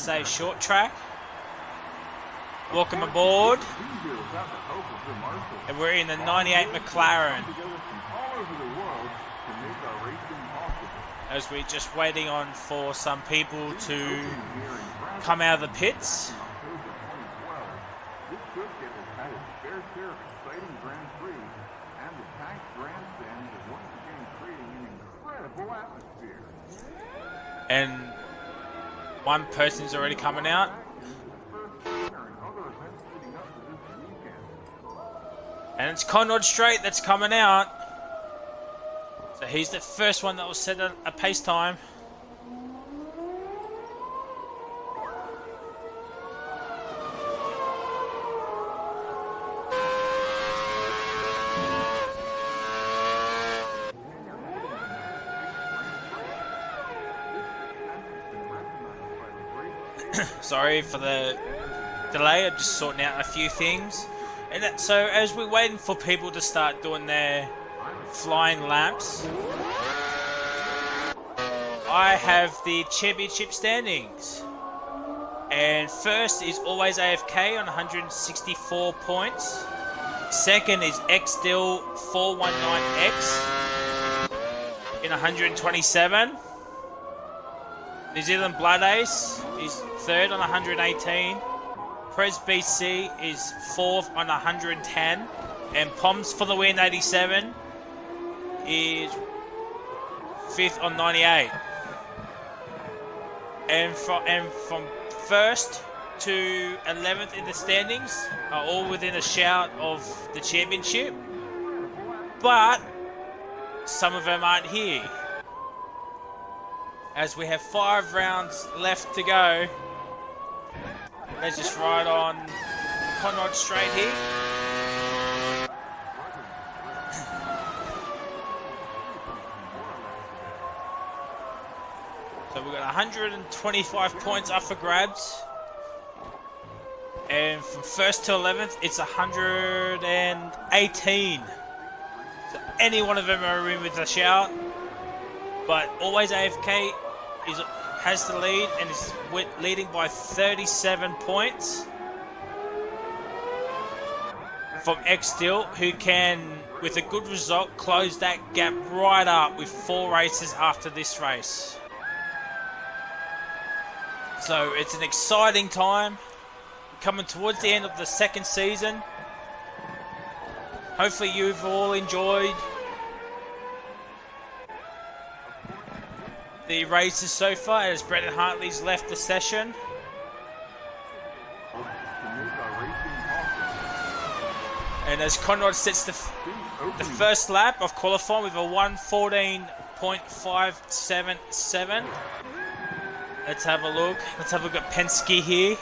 say short track. Welcome aboard. And we're in the 98 McLaren. As we're just waiting on for some people to come out of the pits. And one person's already coming out. And it's Conrad Strait that's coming out. So he's the first one that will set a pace time. Sorry for the delay, I'm just sorting out a few things. And so as we're waiting for people to start doing their flying laps, I have the championship standings. And first is Always AFK on 164 points. Second is XDill 419X in 127. New Zealand Blood Ace is third on 118. Prez BC is fourth on 110. And Poms for the Win 87 is fifth on 98. And from first to 11th in the standings are all within a shout of the championship. But some of them aren't here, as we have 5 rounds left to go. Let's just ride on Conrad Strait here. So we've got 125 points up for grabs. And from 1st to 11th, it's 118. So any one of them are in with a shout. But Always AFK has the lead and is leading by 37 points from XDill, who can, with a good result, close that gap right up with 4 races after this race. So it's an exciting time coming towards the end of the second season. Hopefully you've all enjoyed the races so far, as Brendan Hartley's left the session. And as Conrad sets the first lap of qualifying with a 1:14.577. Let's have a look. Let's have a look at Penske here.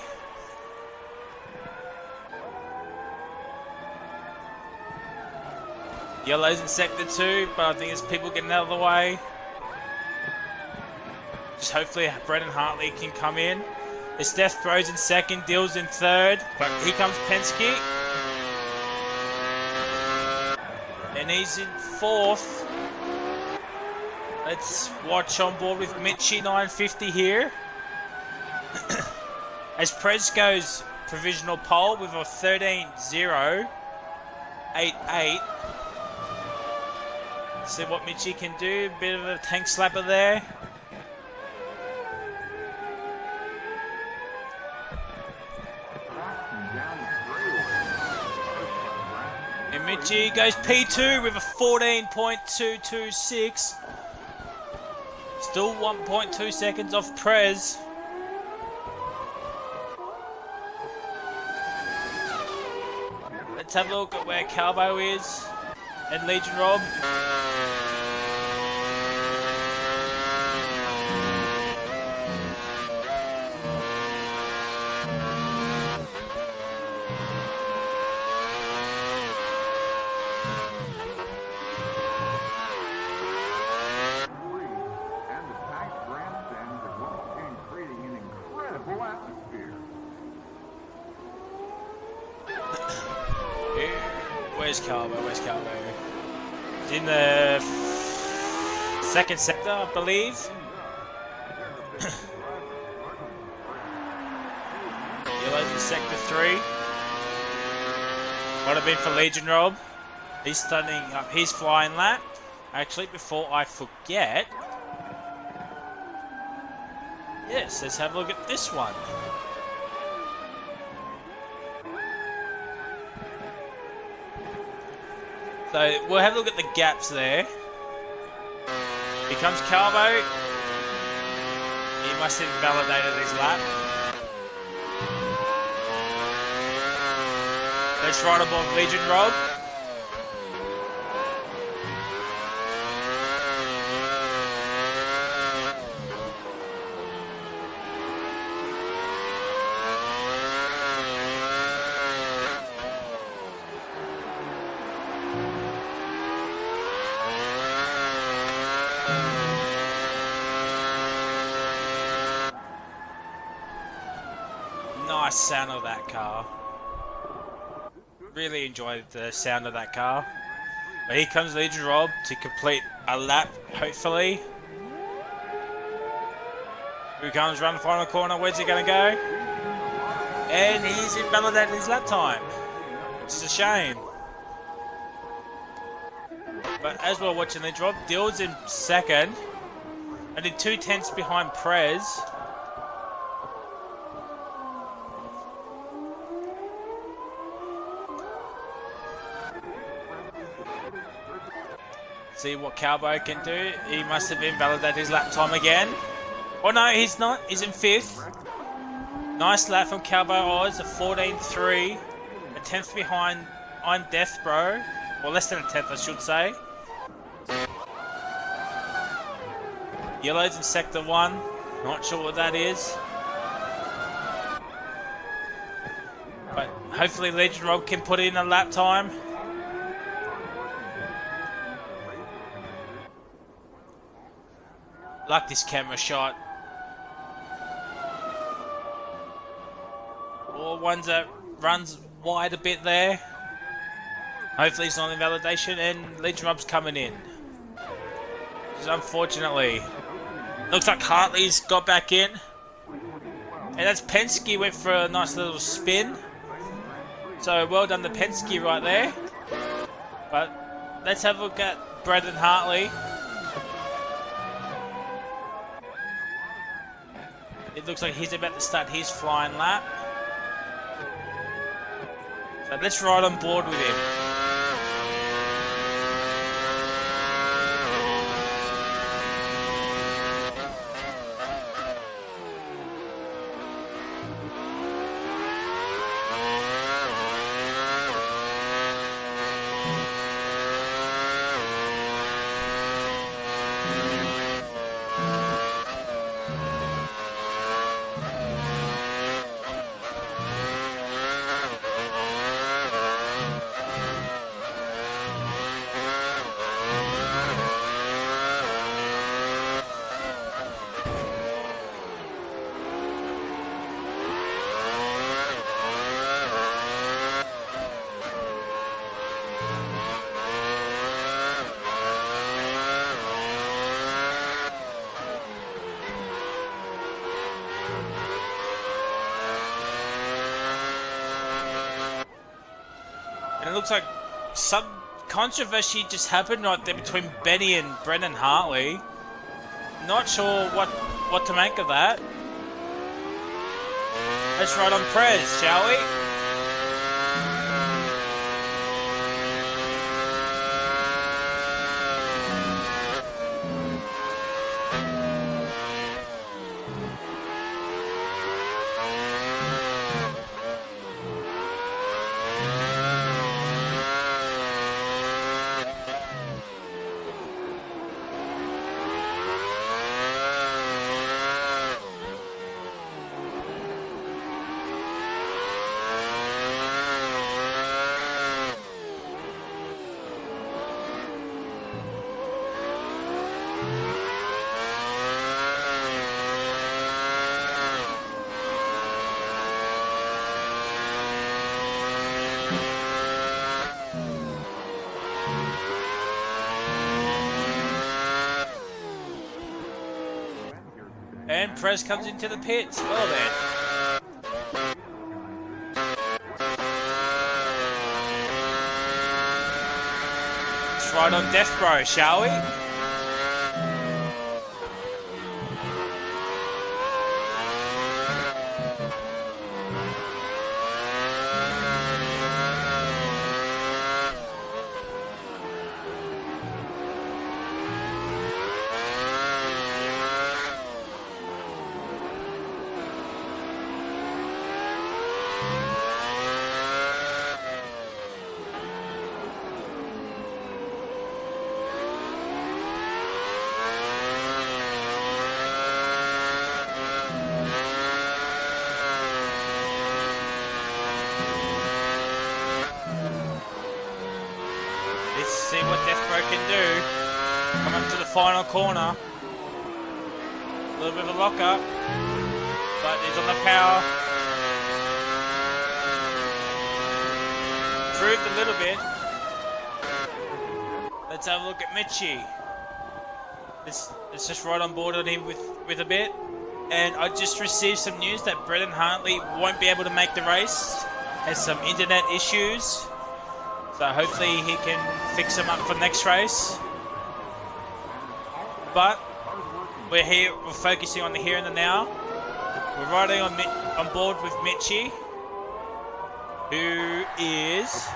Yellow's in sector 2, but I think there's people getting out of the way. Just hopefully Brendan Hartley can come in. It's Death Bros in second, Dills in third, but here comes Penske. And he's in fourth. Let's watch on board with Mitchie 950 here. As Prez goes provisional pole with a 13.088. See what Mitchie can do. A bit of a tank slapper there. And Mitchie goes P2 with a 14.226. Still 1.2 seconds off Prez. Let's have a look at where Calvo is and Legion Rob. Where's Calvo? Where's Calvo? He's in the second sector, I believe. Yellow's in sector 3. Might have been for Legion Rob. He's starting up his flying lap. Actually, before I forget, yes, let's have a look at this one. So we'll have a look at the gaps there. Here comes Calvo. He must have invalidated his lap. Let's ride aboard Legion Rob. Nice sound of that car. Really enjoyed the sound of that car. But here comes Legion Rob to complete a lap, hopefully. Here he comes, around the final corner. Where's he going to go? And he's invalidated his lap time, which is a shame. But as we're watching Legion Rob, Dill's in second. Only 2/10 behind Prez. See what Calvo can do. He must have invalidated his lap time again. Oh no, he's not. He's in 5th. Nice lap from Calvo Oz, a 14.3. A 10th behind I'm Death Bro. Or less than a 10th, I should say. Yellow's in sector 1. Not sure what that is. But hopefully Legion Rob can put in a lap time. Like this camera shot. Or ones that runs wide a bit there. Hopefully it's not invalidation, and Legion Rob's coming in. Just unfortunately. Looks like Hartley's got back in. And that's Penske went for a nice little spin. So well done to Penske right there. But let's have a look at Braden Hartley. It looks like he's about to start his flying lap. So let's ride on board with him. And it looks like some controversy just happened right there between Benny and Brendan Hartley. Not sure what to make of that. Let's ride on Prez, shall we? And Prez comes into the pits. Well then. Let's ride on Death Bro, shall we? Let's see what Death Bro can do. Come up to the final corner. A little bit of a lock up, but he's on the power. Improved a little bit. Let's have a look at Mitchie. Let's just ride on board on him with a bit. And I just received some news that Brendan Hartley won't be able to make the race. Has some internet issues. So hopefully he can fix them up for next race. But we're here, we're focusing on the here and the now. We're riding on board with Mitchie, who is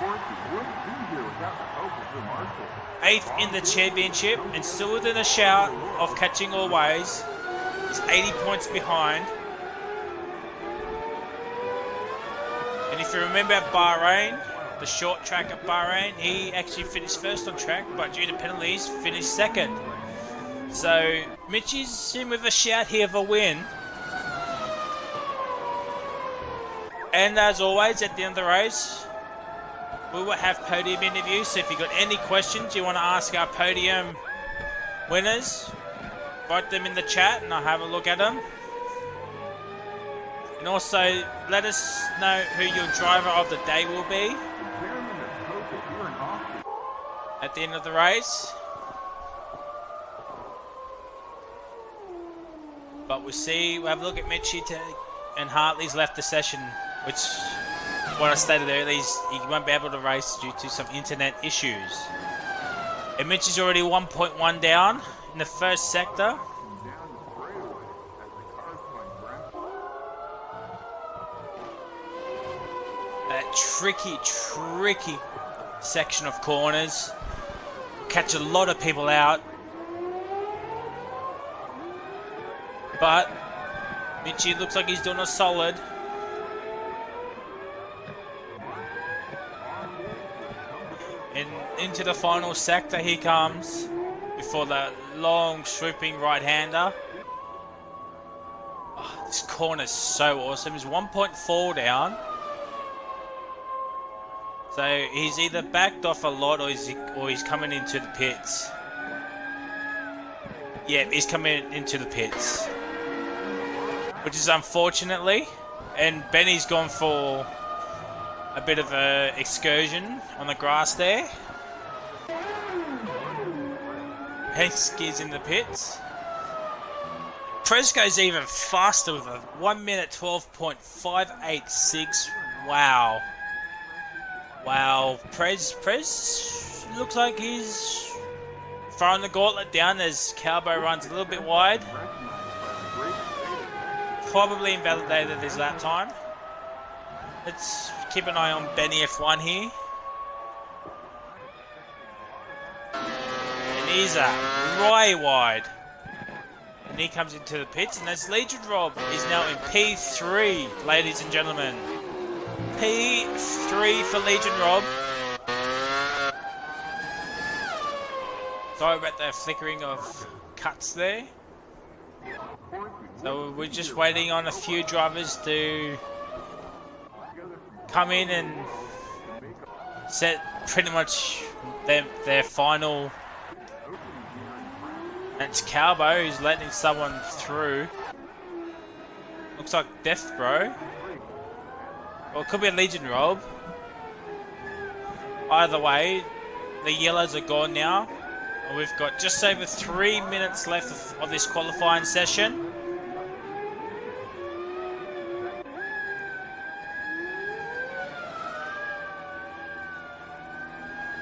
8th in the championship and still within a shout of catching always. He's 80 points behind. And if you remember at Bahrain, the short track at Bahrain, he actually finished first on track, but due to penalties, finished second. So Mitchie's in with a shout here of a win. And as always, at the end of the race, we will have podium interviews. So if you've got any questions you want to ask our podium winners, write them in the chat and I'll have a look at them. And also, let us know who your driver of the day will be at the end of the race. But we'll have a look at Mitchie and Hartley's left the session, which, what I stated earlier, he won't be able to race due to some internet issues. And Mitchie's already 1.1 down in the first sector. That tricky section of corners. Catch a lot of people out. But Mitchie looks like he's doing a solid. And into the final sector he comes before the long swooping right-hander. Oh, this corner's so awesome. He's 1.4 down. So he's either backed off a lot or he's coming into the pits. Yeah, he's coming into the pits. Which is unfortunately. And Benny's gone for a bit of an excursion on the grass there. Hensky's in the pits. Prez goes even faster with a 1 minute 12.586. Wow. Wow, Prez looks like he's throwing the gauntlet down as Calbo runs a little bit wide. Probably invalidated his lap time. Let's keep an eye on Benny F1 here. And he's way wide. And he comes into the pits, and as Legion Rob is now in P3, ladies and gentlemen. P3 for Legion Rob. Sorry about the flickering of cuts there. So we're just waiting on a few drivers to come in and set pretty much their final. And it's Calbo who's letting someone through. Looks like Death Bro. Or it could be a Legion Rob. Either way, the yellows are gone now. And we've got just over 3 minutes left of this qualifying session.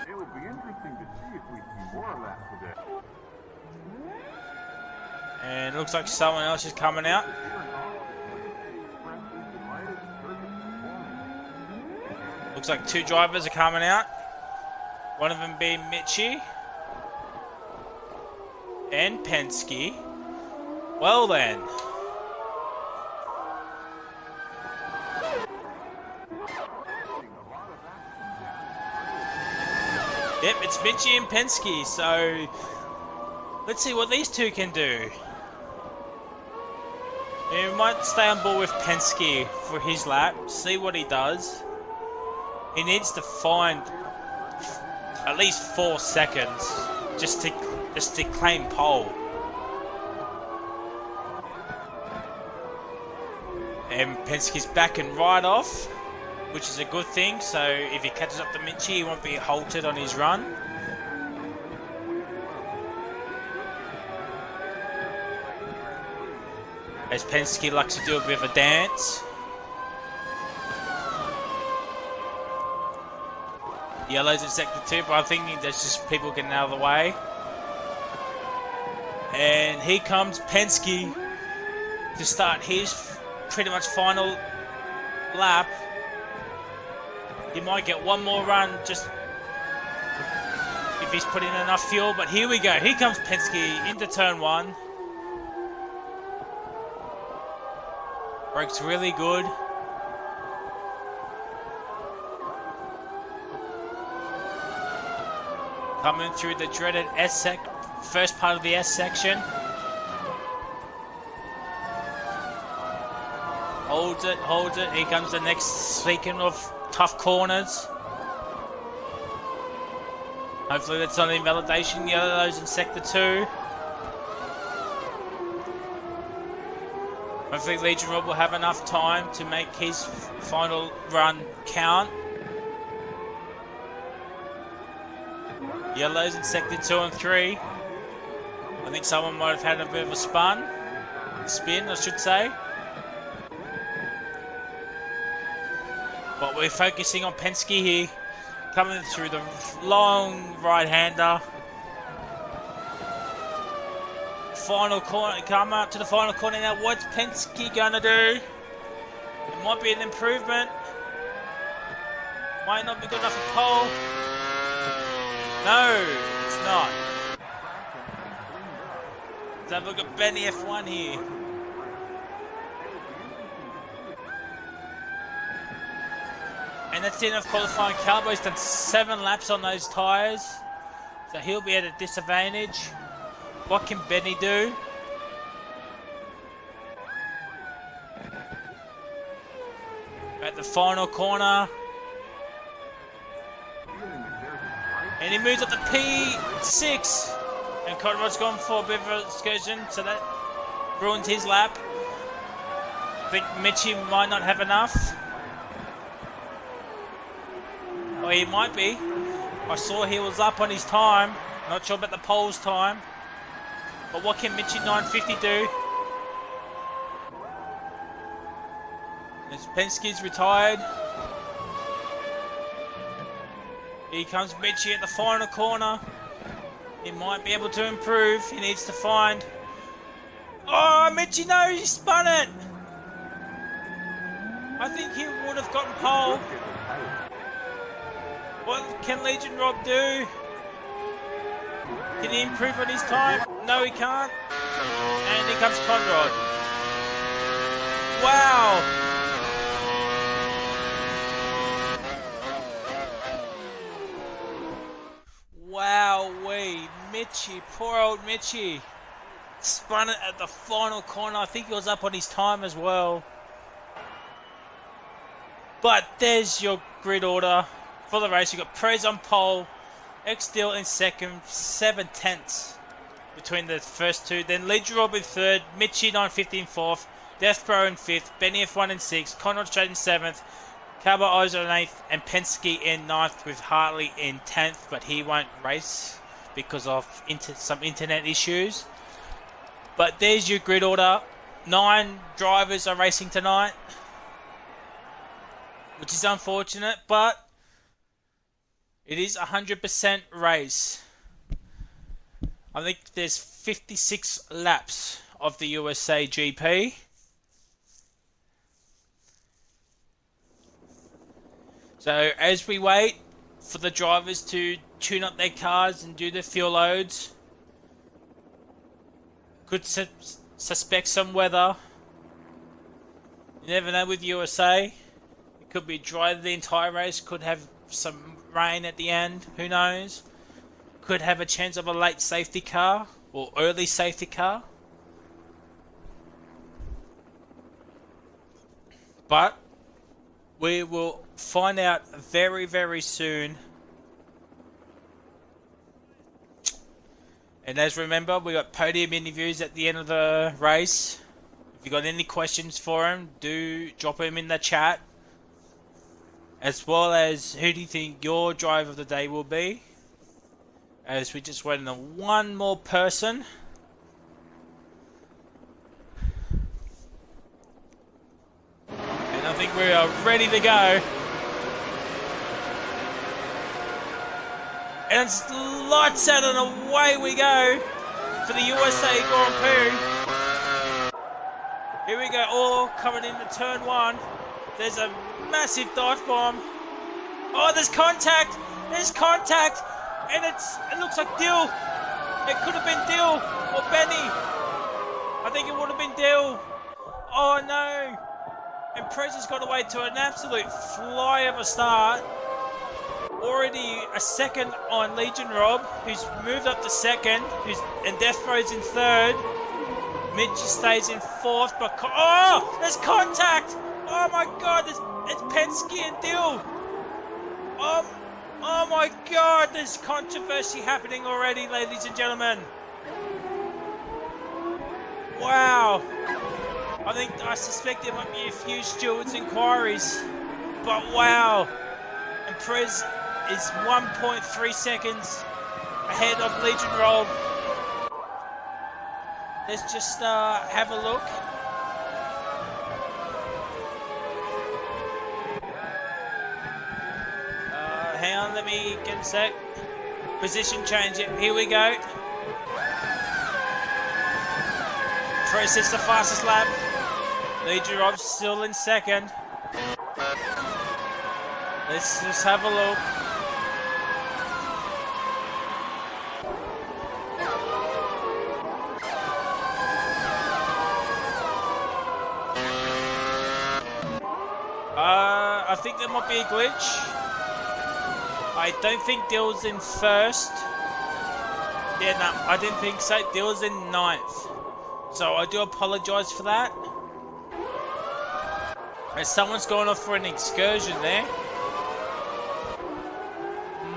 It would be interesting to see if we And it looks like someone else is coming out. Looks like 2 drivers are coming out. One of them being Mitchie and Penske. Well then. Yep, it's Mitchie and Penske, so let's see what these two can do. We might stay on board with Penske for his lap, see what he does. He needs to find at least 4 seconds just to claim pole. And Penske's backing right off, which is a good thing, so if he catches up to Mitchie, he won't be halted on his run. As Penske likes to do a bit of a dance. Yellow's in sector 2, but I think that's just people getting out of the way. And here comes Penske to start his pretty much final lap. He might get one more run just if he's putting in enough fuel, but here we go. Here comes Penske into turn 1. Brakes really good. Coming through the dreaded first part of the S section. Holds it, holds it. Here comes the next sequence of tough corners. Hopefully that's not invalidation. The other those in sector 2. Hopefully Legion Rob will have enough time to make his final run count. Yellows in sector 2 and 3. I think someone might have had a bit of a spin, I should say. But we're focusing on Penske here, coming through the long right-hander. Final corner, come up to the final corner now. What's Penske gonna do? It might be an improvement. Might not be good enough for pole. No, it's not. Let's have a look at Benny F1 here. And that's the end of qualifying. Calbo's done 7 laps on those tyres, so he'll be at a disadvantage. What can Benny do? At the final corner. And he moves up to P6. And Conrod's gone for a bit of an excursion, so that ruins his lap. I think Mitchie might not have enough. Or he might be. I saw he was up on his time. Not sure about the pole's time. But what can Mitchie 950 do? As Penske's retired. Here comes Mitchie at the final corner. He might be able to improve. He needs to find... Oh, Mitchie, no, he spun it! I think he would have gotten pole. What can Legion Rob do? Can he improve on his time? No, he can't. And here comes Conrad. Wow! Wowee, Mitchie, poor old Mitchie. Spun it at the final corner. I think he was up on his time as well. But there's your grid order for the race. You've got Prez on pole, X-Deal in second, 7 tenths between the first two. Then Legion Rob in third, Mitchie 950 in fourth, Death Pro in fifth, Benny F1 in sixth, Conrad Straight in seventh, Cabo Ozo in 8th, and Penske in 9th with Hartley in 10th, but he won't race because of some internet issues. But there's your grid order. 9 drivers are racing tonight, which is unfortunate, but it is 100% race. I think there's 56 laps of the USA GP. So as we wait for the drivers to tune up their cars and do their fuel loads, could suspect some weather. You never know with USA. It could be dry the entire race, could have some rain at the end, who knows. Could have a chance of a late safety car or early safety car. But we will find out very, very soon. And as remember, we got podium interviews at the end of the race. If you got any questions for him, do drop them in the chat. As well as who do you think your driver of the day will be? As we just wait on one more person. And I think we are ready to go. And it's lights out and away we go for the USA Grand Prix. Here we go, all coming into turn one. There's a massive dive bomb. Oh, there's contact! There's contact! And it looks like Dill. It could have been Dill or Benny. I think it would have been Dill. Oh no! And Prez has got away to an absolute fly of a start. Already a second on Legion Rob, who's moved up to second, and Death Row's in third. Mitch stays in fourth, but oh, there's contact! Oh my God, it's Penske and Dill. Oh my God, there's controversy happening already, ladies and gentlemen. Wow. I suspect there might be a few stewards' inquiries, but wow. And Prez is 1.3 seconds ahead of Legion Roll. Let's just have a look. Hang on, let me get a sec. Position change it. Here we go. Prez is the fastest lap. Legion Rob still in second. Let's just have a look. I think there might be a glitch. I don't think Dill's in first. Yeah, no, I didn't think so. Dill's in ninth. So I do apologise for that. And someone's gone off for an excursion there.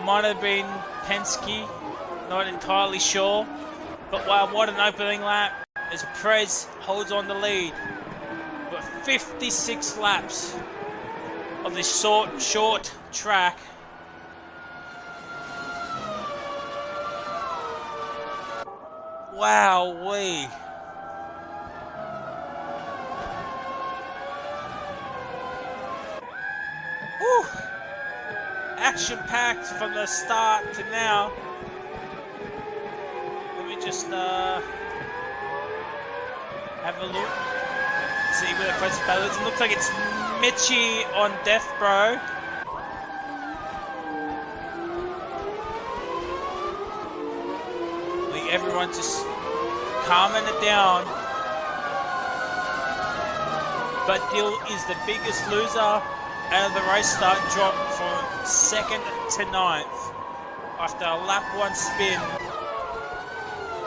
Might have been Penske. Not entirely sure. But wow, what an opening lap. As Prez holds on the lead. But 56 laps of this short track. Wow-wee. Whew. Action-packed from the start to now. Let me just have a look. See where the first battle is. It looks like it's Mitchie on Death Bro. I think everyone's just calming it down. But Dill is the biggest loser out of the race start, dropped from second to ninth after a lap one spin.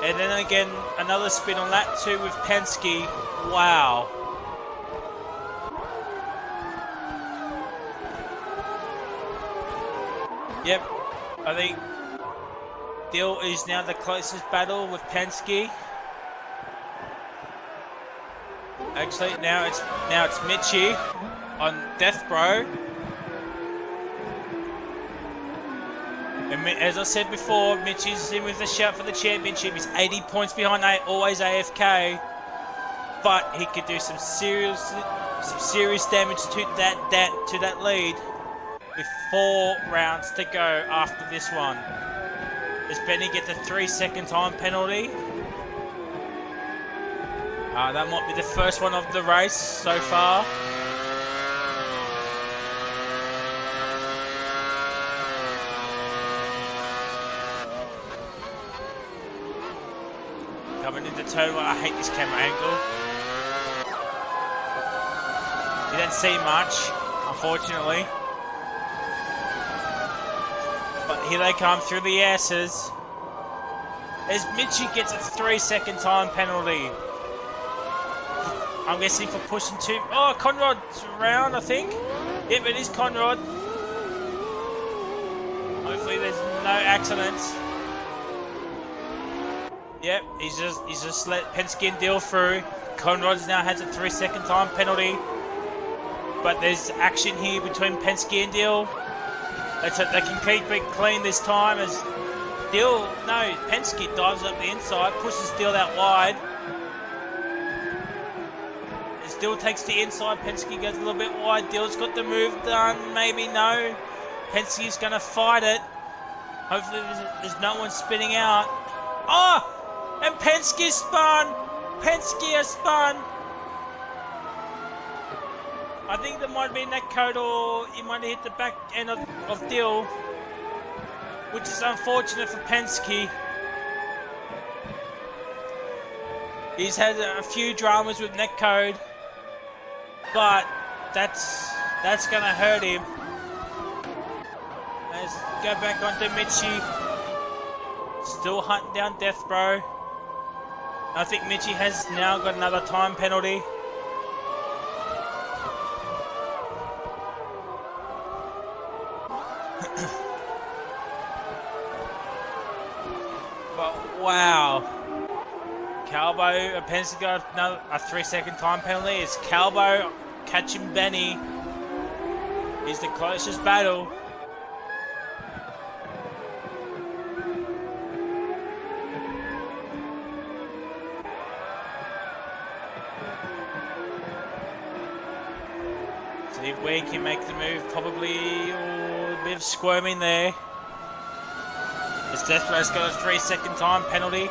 And then again, another spin on lap two with Penske. Wow. Yep, I think Dill is now the closest battle with Penske. Actually, now it's Mitchie on Death Bro. And as I said before, Mitchie's in with the shout for the championship. He's 80 points behind, always AFK, but he could do some serious damage to that lead. With 4 rounds to go after this one. Does Benny get the 3-second time penalty? That might be the first one of the race so far. Coming into turn one, I hate this camera angle. You don't see much, unfortunately. But here they come through the S's. As Mitchie gets a 3-second time penalty. I'm guessing for pushing too... Oh, Conrod's around, I think. Yep, it is Conrod. Hopefully there's no accidents. Yep, he's just let Penske and Deal through. Conrod's now has a 3-second time penalty. But there's action here between Penske and Deal. Let's hope they can keep it clean this time as Penske dives up the inside, pushes Deal out wide. As Deal takes the inside, Penske goes a little bit wide. Deal's got the move done, maybe no. Penske's going to fight it. Hopefully there's no one spinning out. Oh! And Penske spun! Penske has spun! I think there might be a netcode or he might have hit the back end of Deal, which is unfortunate for Penske. He's had a few dramas with netcode, but that's going to hurt him. Let's go back onto Mitchie. Still hunting down Death Bro. I think Mitchie has now got another time penalty. But wow, Calbo, Penske got another 3-second time penalty. It's Calbo catching Benny. Is the closest battle. See if we can make the move, probably, or a bit of squirming there. As Death Row's got a 3-second time penalty.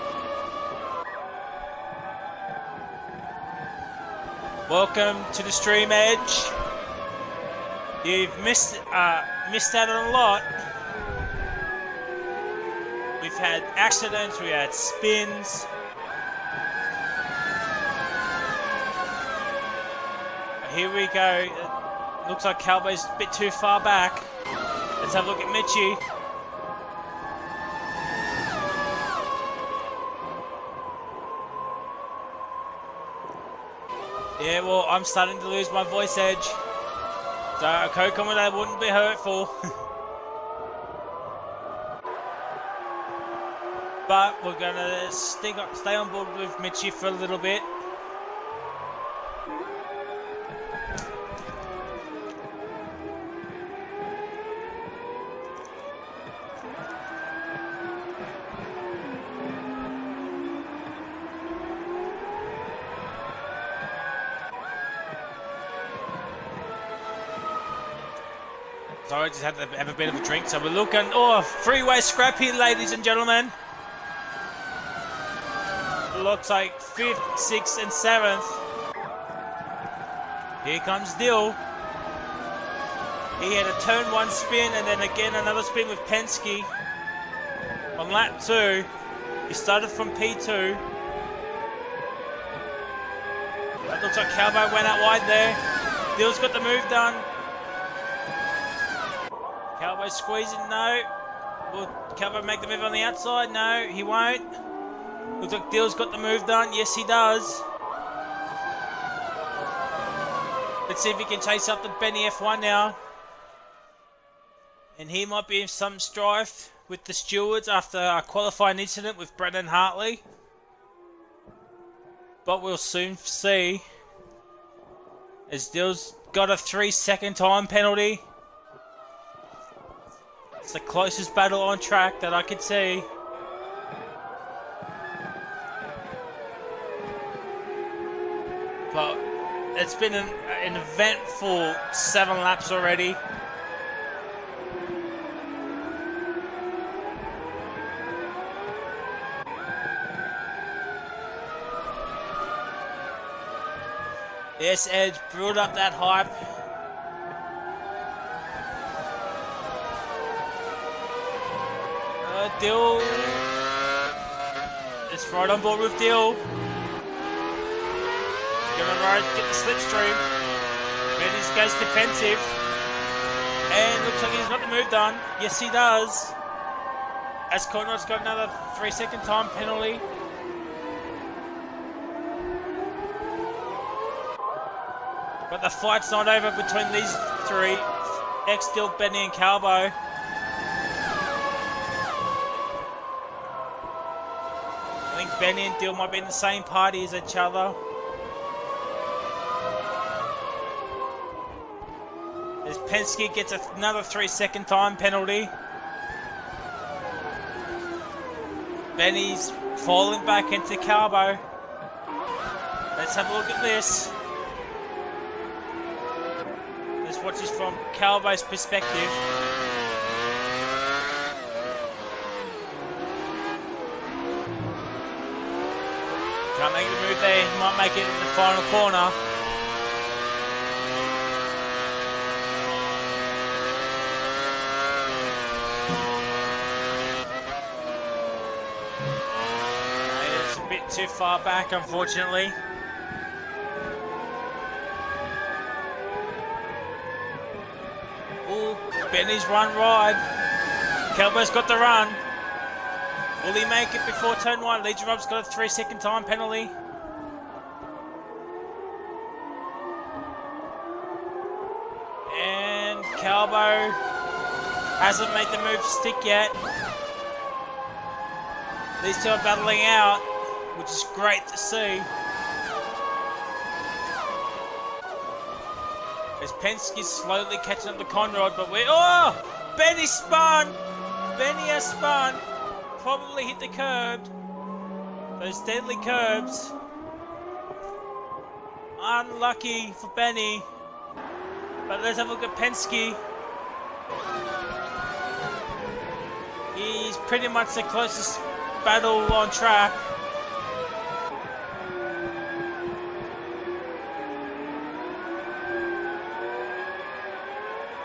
Welcome to the stream edge. You've missed out on a lot. We've had accidents, we had spins. Here we go. Looks like Calbo's a bit too far back. Let's have a look at Mitchie. Yeah, well, I'm starting to lose my voice edge. So a co-commentator wouldn't be hurtful. But we're going to stay on board with Mitchie for a little bit. Sorry, just had to have a bit of a drink. So we're looking, freeway scrap here, ladies and gentlemen. Looks like 5th, 6th, and 7th. Here comes Dill. He had a turn 1 spin and then again another spin with Penske. On lap 2, he started from P2. That looks like Calbo went out wide there. Dill's got the move done. Calbo squeezing, no. Will Calbo make the move on the outside? No, he won't. Looks like Dill's got the move done. Yes, he does. Let's see if he can chase up the Benny F1 now. And he might be in some strife with the stewards after a qualifying incident with Brendan Hartley. But we'll soon see. As Dill's got a 3-second time penalty. It's the closest battle on track that I could see. But it's been an eventful 7 laps already. Yes, Edge, build up that hype. Dill. It's right on board with Dill. Gonna ride, get the slipstream. Benny's goes defensive. And looks like he's got the move done. Yes, he does. As Conrad's got another 3-second time penalty. But the fight's not over between these three. X-Dill, Benny and Calbo. I think Benny and Dill might be in the same party as each other. As Penske gets another 3-second time penalty. Benny's falling back into Calbo. Let's have a look at this. Let's watch this from Calbo's perspective. Can't make the move there, he might make it in the final corner. It's a bit too far back, unfortunately. Ooh, Benny's run wide. Calbo's got the run. Will he make it before turn 1? Legion Rob's got a 3-second time penalty. And Calbo hasn't made the move stick yet. These two are battling out, which is great to see. As Penske's slowly catching up to Conrad, but oh! Benny spun! Benny has spun. Probably hit the curb. Those deadly curbs. Unlucky for Benny. But let's have a look at Penske. He's pretty much the closest battle on track.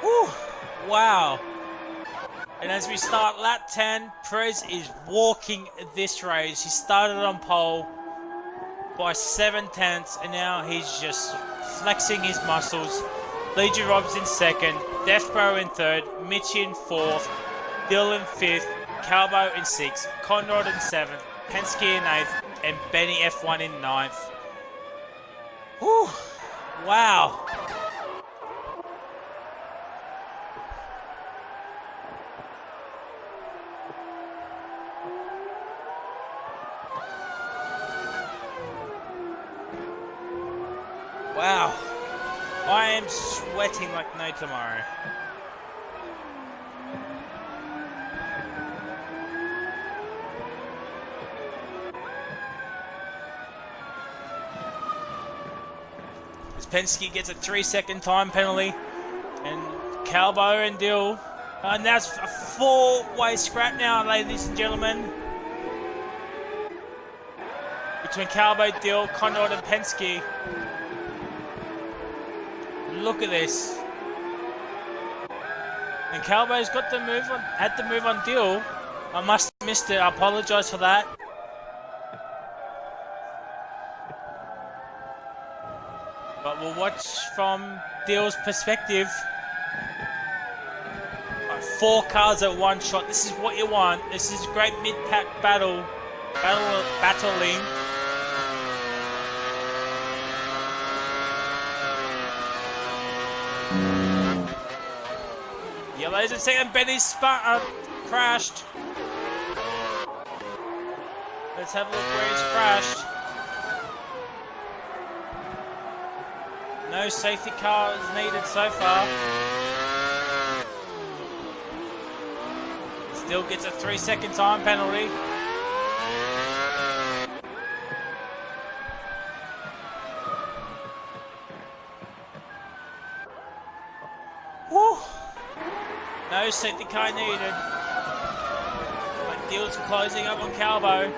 Whew. Wow. And as we start lap 10, Perez is walking this race. He started on pole by 7/10, and now he's just flexing his muscles. Legion Rob's in second, Deathbro in third, Mitch in fourth, Dill in fifth, Calbo in sixth, Conrad in seventh, Penske in eighth, and Benny F1 in ninth. Whew, wow. Wow, I am sweating like no tomorrow. As Penske gets a 3-second time penalty, and Calbo and Dill, and that's a 4-way scrap now, ladies and gentlemen, between Calbo, Dill, Conrad and Penske. Look at this. And Calbo's got the move on, had the move on Dill. I must have missed it. I apologise for that. But we'll watch from Dill's perspective. 4 cars at one shot. This is what you want. This is great mid-pack battling. Yeah, ladies and second, Benny's crashed. Let's have a look where he's crashed. No safety car is needed so far. Still gets a 3-second time penalty. Woo! No safety car needed. But Dill's closing up on Calbo.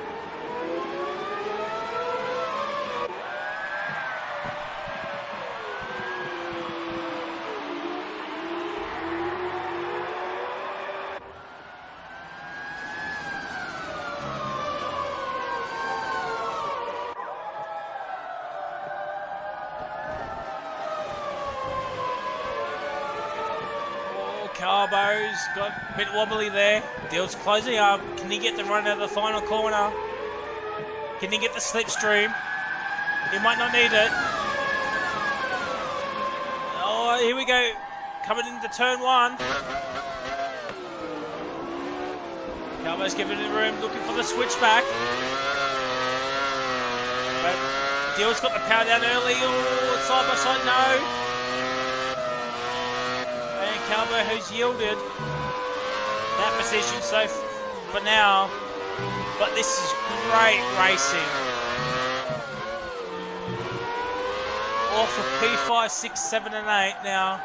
Carbo's got a bit wobbly there. Dill's closing up. Can he get the run out of the final corner? Can he get the slipstream? He might not need it. Oh, here we go. Coming into turn 1. Carbo's giving it room, looking for the switchback. But Dill's got the power down early. Oh, side by side, no. And Carbo who's yielded that position so for now. But this is great racing. All for P5, 6, 7 and 8 now.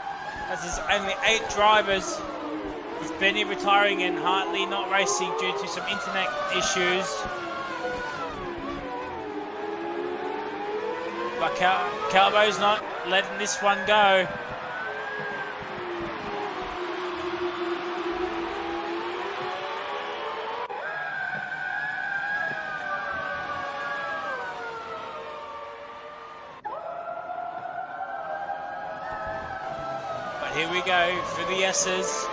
As there's only 8 drivers. With Benny retiring and Hartley not racing due to some internet issues. But Carbo's not letting this one go. But here we go for the S's.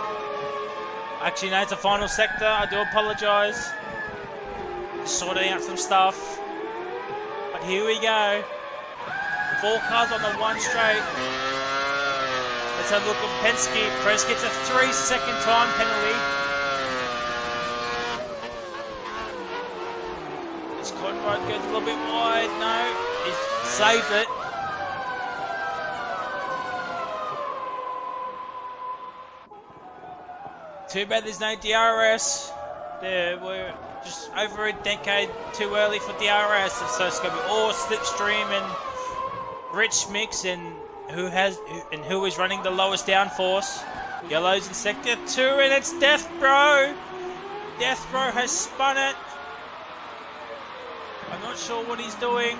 Actually, no, it's a final sector. I do apologise. Sorting out some stuff. But here we go. 4 cars on the one straight. Let's have a look at Penske. Press gets a 3-second time penalty. This Conrad goes a little bit wide. No, he's saved it. Too bad there's no DRS. We're just over a decade too early for DRS, so it's going to be all slipstream and rich mix, and who is running the lowest downforce. Yellow's in sector 2, and it's Death Bro. Death Bro has spun it. I'm not sure what he's doing.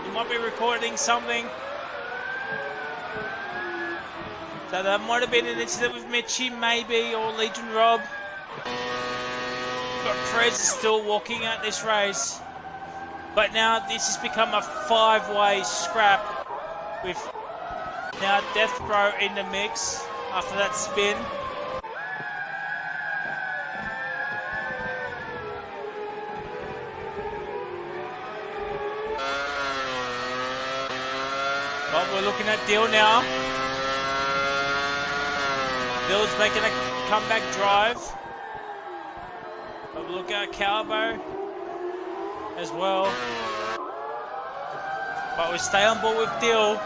He might be recording something. So that might have been an incident with Mitchie, maybe, or Legion Rob. But Prez is still walking out this race. But now this has become a 5-way scrap with now Death Bro in the mix after that spin. But we're looking at Dill now. Dill's making a comeback drive. But look at Carbo as well. But we stay on board with Dill.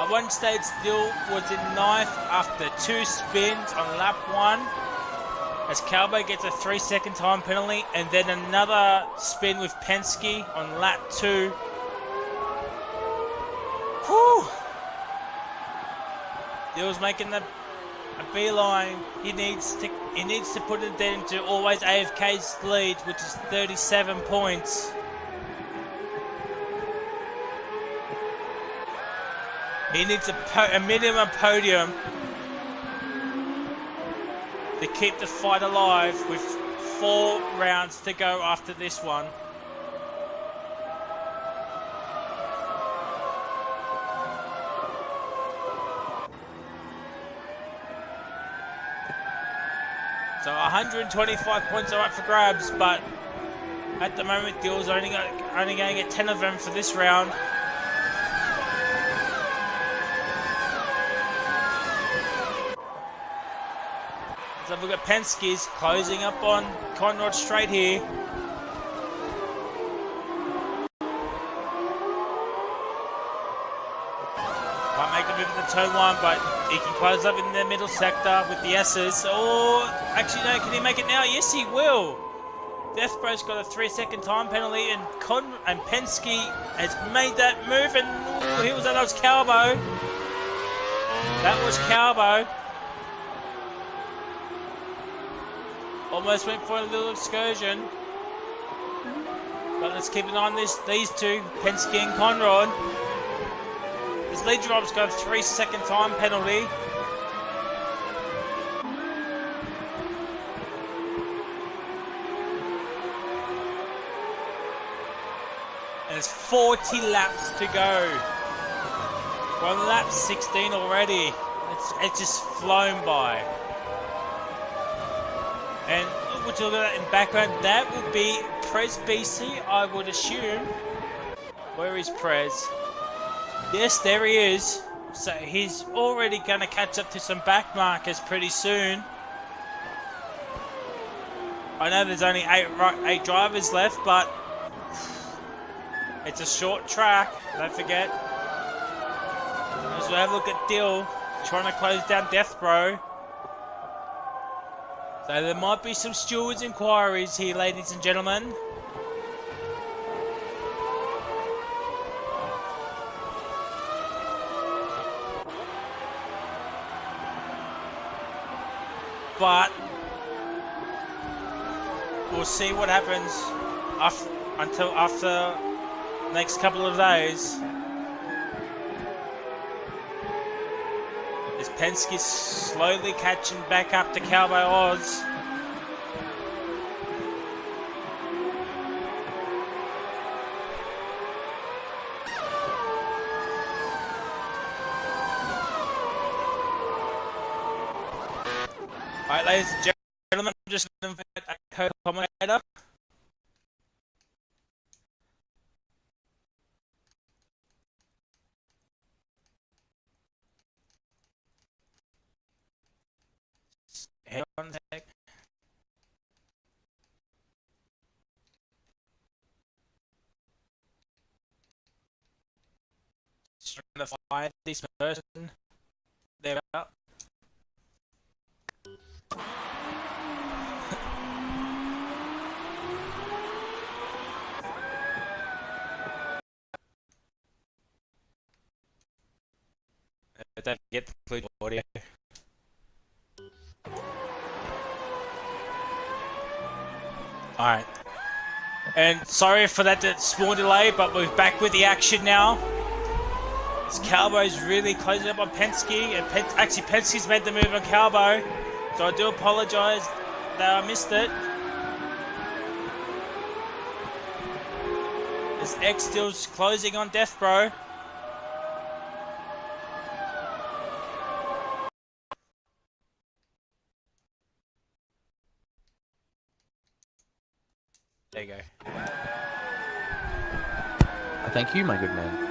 At one stage, Dill was in 9th after 2 spins on lap 1. As Carbo gets a 3-second time penalty, and then another spin with Penske on lap 2. Whew! Dill's making a beeline. He needs to put it into always AFK's lead, which is 37 points. He needs a minimum podium to keep the fight alive with 4 rounds to go after this one. So 125 points are up for grabs, but at the moment Dill's only going to get 10 of them for this round. Let's have a look at Penske's closing up on Conrad straight here. Can't make the move in the turn 1, but he can close up in the middle sector with the S's. Or, actually no, can he make it now? Yes, he will. Death Bro's got a 3-second time penalty, and Penske has made that move, and ooh, that was Calbo. That was Calbo. Almost went for a little excursion. But let's keep an eye on these two, Penske and Conrad. This lead drop's got a 3-second time penalty. And it's 40 laps to go. We're on lap 16 already. It's just flown by. And would you look at that in background? That would be Prez BC, I would assume. Where is Prez? Yes, there he is. So he's already going to catch up to some back markers pretty soon. I know there's only eight drivers left, but it's a short track, don't forget. As we have a look at Dill trying to close down Death Row. So there might be some stewards inquiries here, ladies and gentlemen. But we'll see what happens until after the next couple of days. As Penske's slowly catching back up to Cowboy Oz. Alright, ladies and gentlemen, I'm just going to invite a co-commentator. Hang on a sec. Just trying to find this person. There we are. Don't forget to include audio. Alright. And sorry for that small delay, but we're back with the action now. This Cowboy's really closing up on Penske, and actually Penske's made the move on Cowboy. So I do apologise that I missed it. As X still's closing on Death Bro. There you go. Thank you, my good man.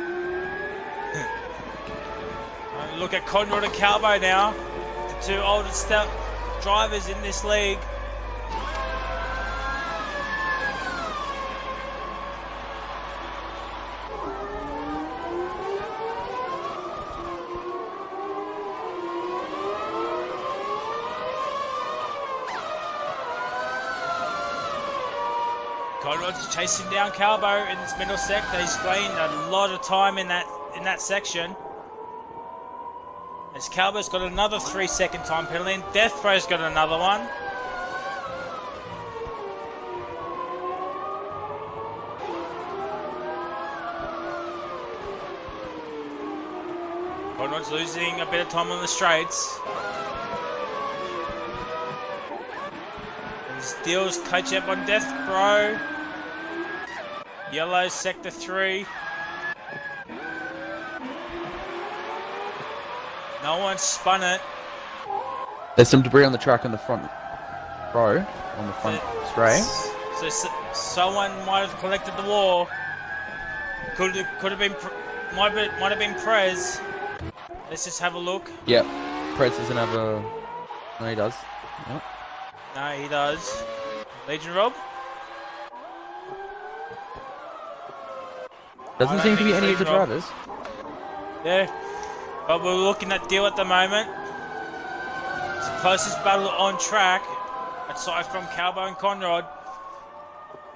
Look at Conrad and Calvo now, the two oldest drivers in this league. Conrad's chasing down Calvo in this middle sector. He's gained a lot of time in that section. As Calvo's got another 3-second time penalty, and Death Bro's got another one. Conrad's losing a bit of time on the straights. Steele's coach up on Death Bro. Yellow sector 3. No one spun it. There's some debris on the track on the front row, on the front straight. So someone might have collected the wall. Could have been, might have been Prez. Let's just have a look. Yep, Prez doesn't have a. No, he does. Yep. No, he does. Legion Rob. Doesn't seem to be any of the drivers. Yeah. But we're looking at Deal at the moment. It's the closest battle on track, aside from Calvo and Conrad.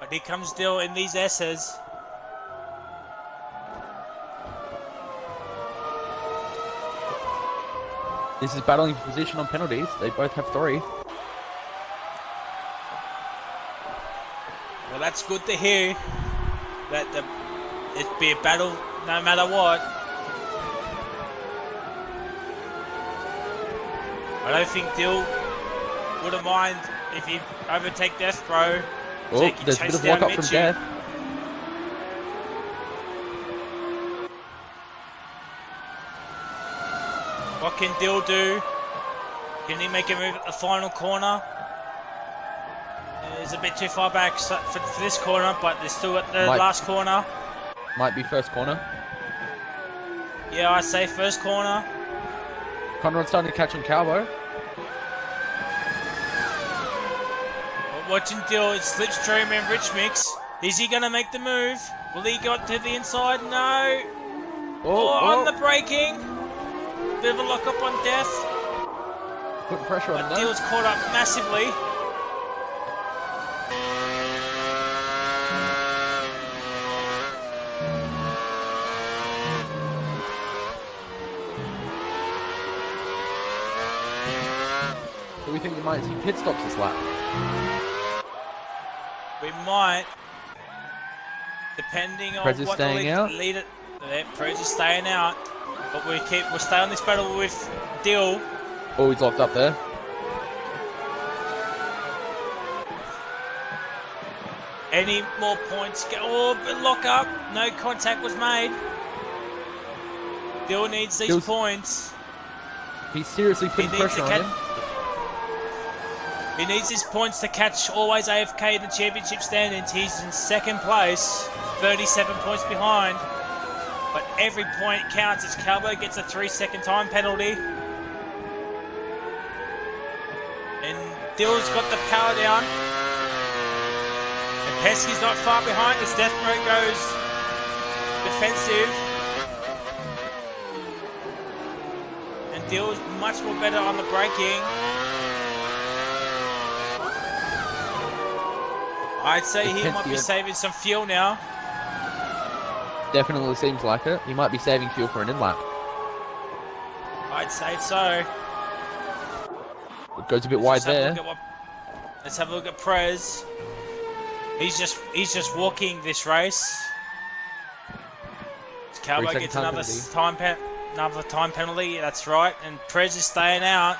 But here comes Deal in these S's. This is battling for position on penalties. They both have 3. Well, that's good to hear. That it'd be a battle no matter what. I don't think Dill wouldn't mind if he overtake Death Bro. Oh, so there's a bit of lock-up from Death. What can Dill do? Can he make a move at the final corner? He's a bit too far back for this corner, but they're still at the last corner. Might be first corner. Yeah, I say first corner. Conrad's starting to catch on Calvo. Watching Dill, it's Slipstream and Rich Mix. Is he going to make the move? Will he go to the inside? No. On the braking. Bit of a lock up on Death. Putting pressure on him. Dill's caught up massively. Do we think we might see pit stops this lap? We might, depending on Prez is what staying the out. leader. Prez is staying out, but we'll stay on this battle with Dill. Oh, he's locked up there. Any more points? But lock up. No contact was made. Dill needs these points. He's seriously putting pressure on him. He needs his points to catch Always AFK in the championship standings. He's in second place, 37 points behind. But every point counts as Calvo gets a 3-second time penalty. And Dill's got the power down. And Pesky's not far behind as Death Row goes defensive. And Dill's much more better on the braking. I'd say he might be saving some fuel now. Definitely seems like it. He might be saving fuel for an in-lap. I'd say so. It goes a bit wide there. Let's have a look at Prez. He's just walking this race. Calvo gets another time penalty. That's right, and Prez is staying out.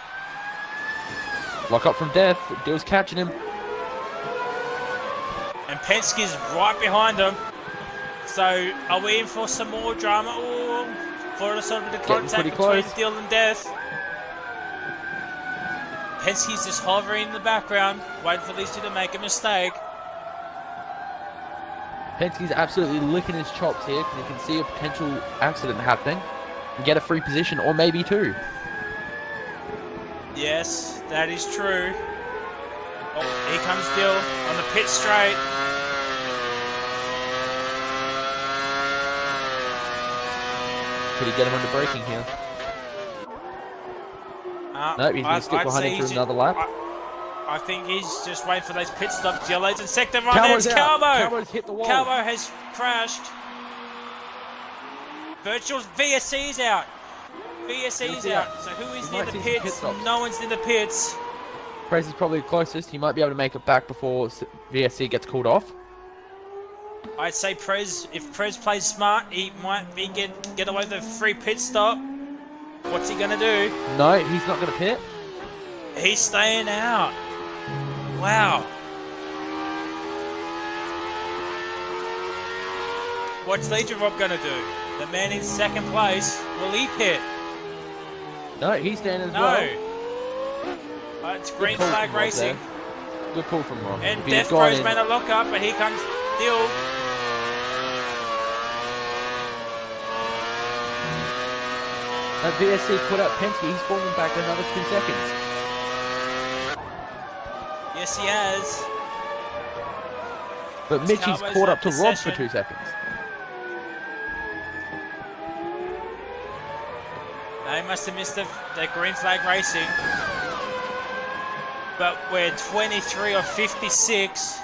Lock up from Death. Dill's catching him. And Penske's right behind him. So, are we in for some more drama? Or for some of the contact between Dill and Death? Penske's just hovering in the background, waiting for these two to make a mistake. Penske's absolutely licking his chops here because he can see a potential accident happening and get a free position, or maybe two. Yes, that is true. Oh, here comes Dill on the pit straight. Could he get him under braking here? No, he's going to stick behind him for another lap. I think he's just waiting for those pit stops. Yellow's in sector run. Calvo's There's Calvo. Calvo's hit the wall. Calvo has crashed. Virtual VSC's out. VSC's out. So who is near the pits? No one's in the pits. Prez is probably the closest. He might be able to make it back before VSC gets called off. I'd say Prez, if Prez plays smart, he might be get away with a free pit stop. What's he going to do? No, he's not going to pit. He's staying out. Wow. What's Legion Rob going to do? The man in second place, will he pit? No, he's staying as well. No. It's green flag racing. Good call from Rob. And Death Row's made a lock up, but here comes Dill. That VSC put up Penske, he's fallen back another 2 seconds. Yes, he has. But Mitchie's caught up to Rob for 2 seconds. They must have missed the green flag racing. But we're 23 or 56.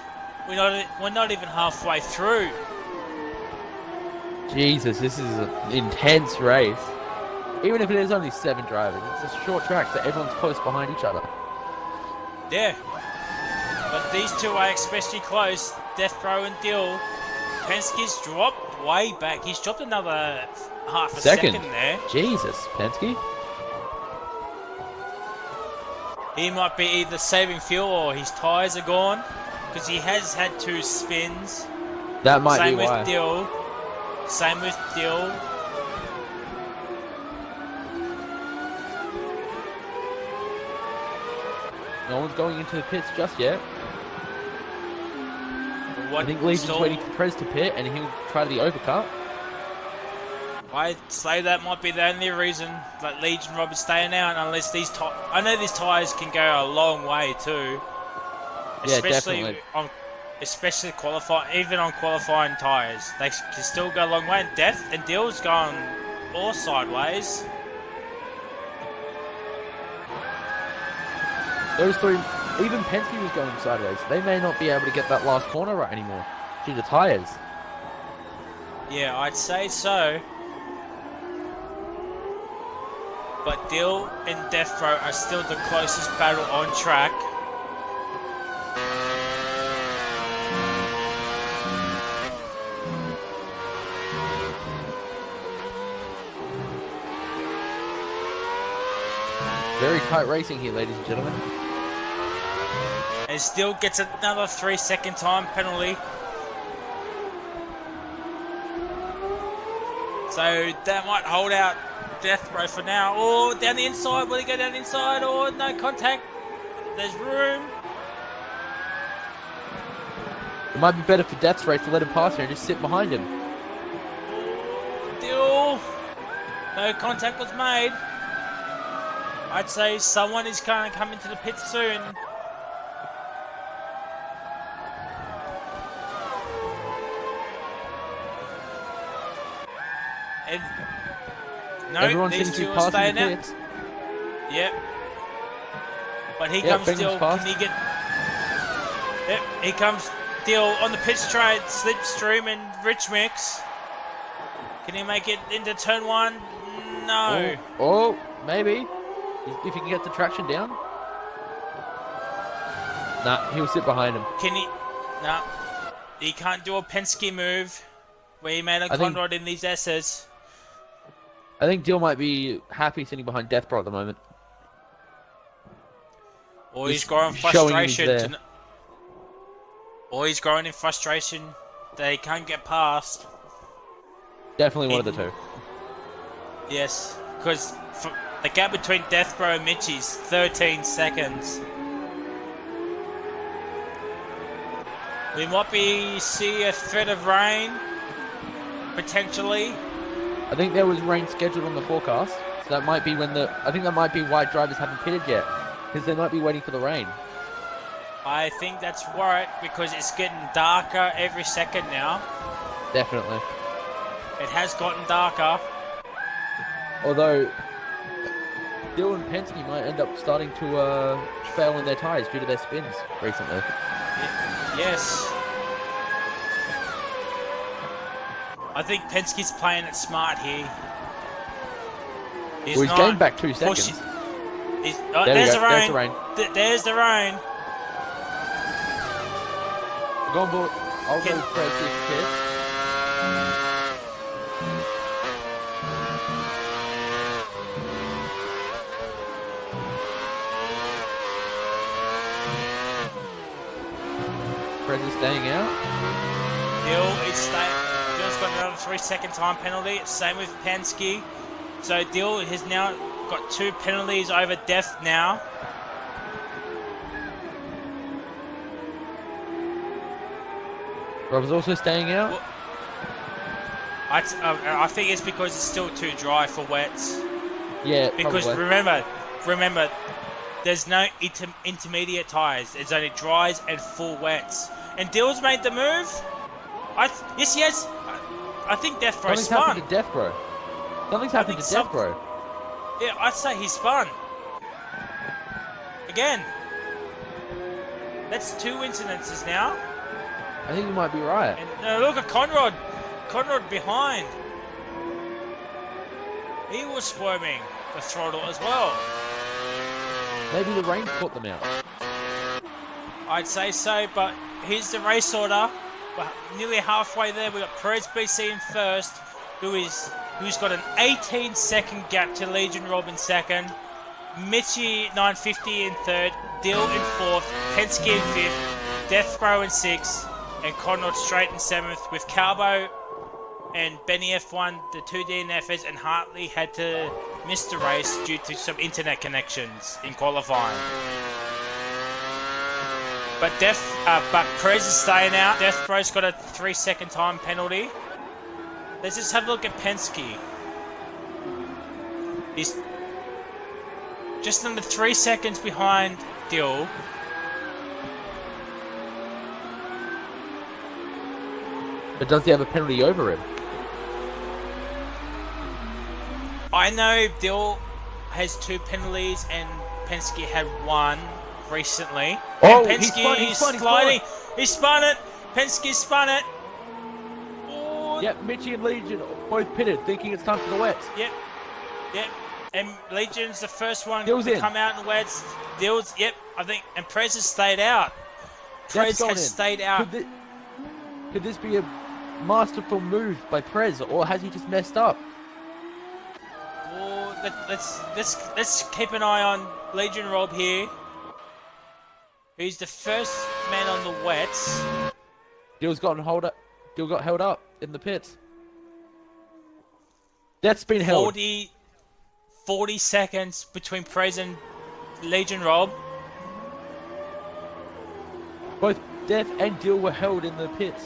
We're not even halfway through. Jesus, this is an intense race. Even if it is only 7 drivers, it's a short track, so everyone's close behind each other. Yeah. But these two are especially close. Death Row and Dill. Penske's dropped way back. He's dropped another half a second there. Jesus, Penske. He might be either saving fuel or his tyres are gone. Because he has had 2 spins. That might be why. Same with Dill. No one's going into the pits just yet. What I think Legion's waiting for Prez to pit, and he'll try the overcut. I'd say that might be the only reason that Legion Rob is staying out, unless these I know these tyres can go a long way too. Yeah, definitely. Especially even on qualifying tyres, they can still go a long way. And Dill's going all sideways. Those three, even Penske was going sideways. They may not be able to get that last corner right anymore due to tyres. Yeah, I'd say so. But Dill and Death Row are still the closest battle on track. Very tight racing here, ladies and gentlemen. And still gets another 3-second time penalty. So that might hold out Death Row for now. Or down the inside. Will he go down the inside? Or no contact? There's room. It might be better for Death's race to let him pass here and just sit behind him. Still, no contact was made. I'd say someone is going to come into the pit soon. And no, everyone these seems to two be are passing staying the out. pits. Yep. But he comes still. Fast. Can he get? Yep. He comes still on the pit straight. Slipstream and Rich Mix. Can he make it into turn one? No. Oh, maybe. If he can get the traction down. Nah, he'll sit behind him. Can he? Nah. He can't do a Penske move where he made a Conrad in these S's. I think Dill might be happy sitting behind Death Pro at the moment. Or he's growing frustration. Or he's growing in frustration that he can't get past. Definitely one of the two. Yes, because the gap between Death Row and Mitch is 13 seconds. We might see a threat of rain, potentially. I think there was rain scheduled on the forecast, so that might be I think that might be why drivers haven't pitted yet, because they might be waiting for the rain. I think that's right, because it's getting darker every second now. Definitely. It has gotten darker. Although, Dill and Penske might end up starting to fail in their tyres due to their spins recently. Yes. I think Penske's playing it smart here. He's gained back 2 seconds. There's the rain. There's the rain. Go on board. I'll go Fred to pit. Fred is staying out. Dill's got another 3-second time penalty. Same with Penske. So Dill has now got 2 penalties over Death now. Rob's also staying out. Well, I think it's because it's still too dry for wets. Yeah, because probably. remember, there's no intermediate tyres. It's only dries and full wets. And Dill's made the move. Yes, he has. I think Death Bro spun. Something's happened to Death Bro. Something's happened to Death Bro. Yeah, I'd say he spun. Again. That's 2 incidences now. I think you might be right. And look at Conrad. Conrad behind. He was squirming the throttle as well. Maybe the rain caught them out. I'd say so, but here's the race order. We're nearly halfway there. We've got Perez BC in first, who's got an 18-second gap to Legion Rob in second. Mitchie 950 in third, Dill in fourth, Penske in fifth, Death Row in sixth, and Conrad straight in seventh, with Calbo and Benny F1, the 2 DNFs, and Hartley had to miss the race due to some internet connections in qualifying. But Perez is staying out. Death Bro's got a 3-second time penalty. Let's just have a look at Penske. He's just under 3 seconds behind Dill. But does he have a penalty over him? I know Dill has 2 penalties and Penske had 1 recently. Oh, and Penske is sliding. He spun it. Penske spun it. Oh. Yep, Mitchie and Legion both pitted, thinking it's time for the wets. Yep. And Legion's the first one Dill's to in. come out in the wets. Dill's, yep, I think, and Prez has stayed out. Prez has stayed out. Could this be a masterful move by Prez, or has he just messed up? Oh, let's keep an eye on Legion Rob here. He's the first man on the wets. Dill got held up in the pits. That's been held. 40 seconds between Prez and Legion Rob. Both Death and Dill were held in the pits.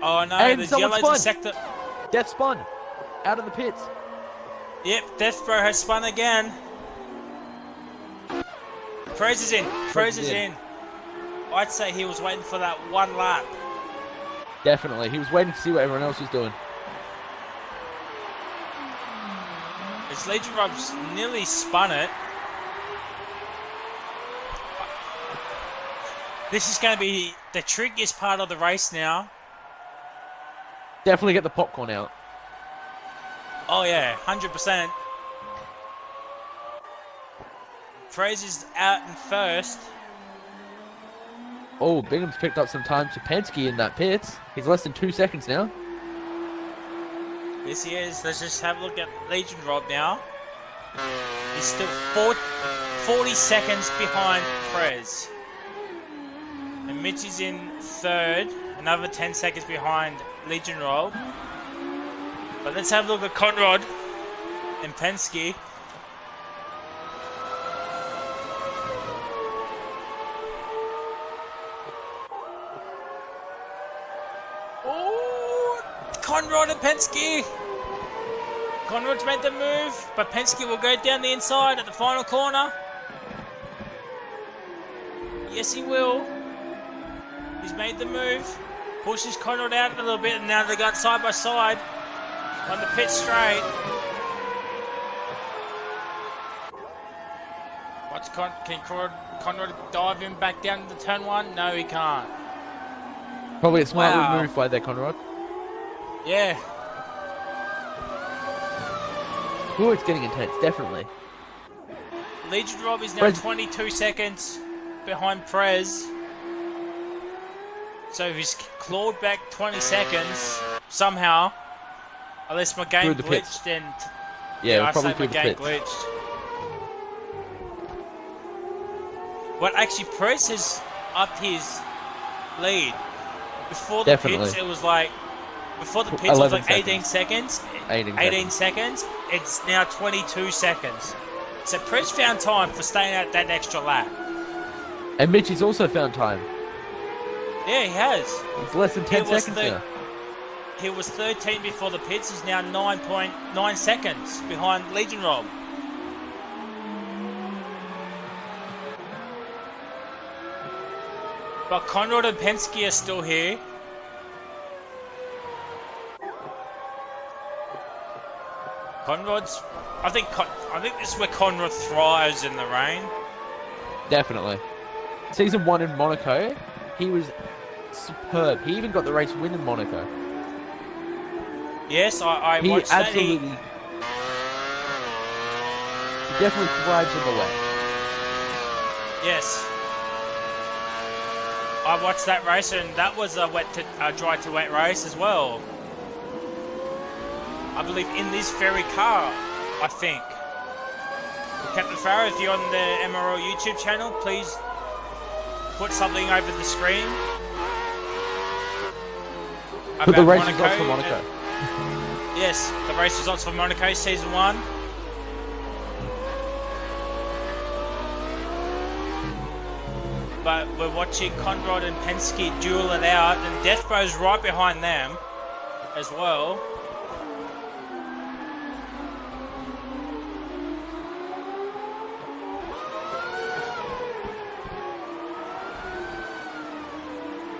Oh no, and the yellow's the sector. Death spun out of the pits. Yep, Death Bro has spun again. Prez is in. Prez is in. I'd say he was waiting for that 1 lap. Definitely. He was waiting to see what everyone else was doing. As Legion Rob's nearly spun it. This is going to be the trickiest part of the race now. Definitely get the popcorn out. Oh yeah, 100%. Prez is out in first. Oh, Bingham's picked up some time to Penske in that pits. He's less than 2 seconds now. Yes, he is. Let's just have a look at Legion Rob now. He's still 40 seconds behind Prez. And Mitch is in third, another 10 seconds behind Legion Rob. But let's have a look at Conrad and Penske. Oh, Conrad and Penske. Conrad's made the move, but Penske will go down the inside at the final corner. Yes, he will. He's made the move. Pushes Conrad out a little bit, and now they've got side by side on the pit straight. Can Conrad dive him back down to turn 1? No, he can't. Probably a smart little move by there, Conrad. Yeah. Oh, it's getting intense, definitely. Legion Rob is now 22 seconds behind Prez. So he's clawed back 20 seconds somehow. Unless my game glitched and... Yeah, I probably say my game glitched. But actually, Prez has upped his lead. Before the pits, it was like... Before the pits, it was like 18 seconds. 18 seconds. It's now 22 seconds. So Prez found time for staying out that extra lap. And Mitchie's also found time. Yeah, he has. It's less than 10 seconds now. He was 13 before the pits. He's now 9.9 seconds behind Legion Rob. But Conrad and Penske are still here. I think this is where Conrad thrives in the rain. Definitely. Season 1 in Monaco, he was superb. He even got the race win in Monaco. Yes, I watched that. He definitely thrives in the wet. Yes. I watched that race, and that was a dry to wet race as well. I believe in this very car, I think. Captain Farrow, if you're on the MRL YouTube channel, please put something over the screen. Put the race results for Monaco. Yes, the race results for Monaco Season 1. but we're watching Conrad and Penske duel it out, and Death Bro's right behind them as well.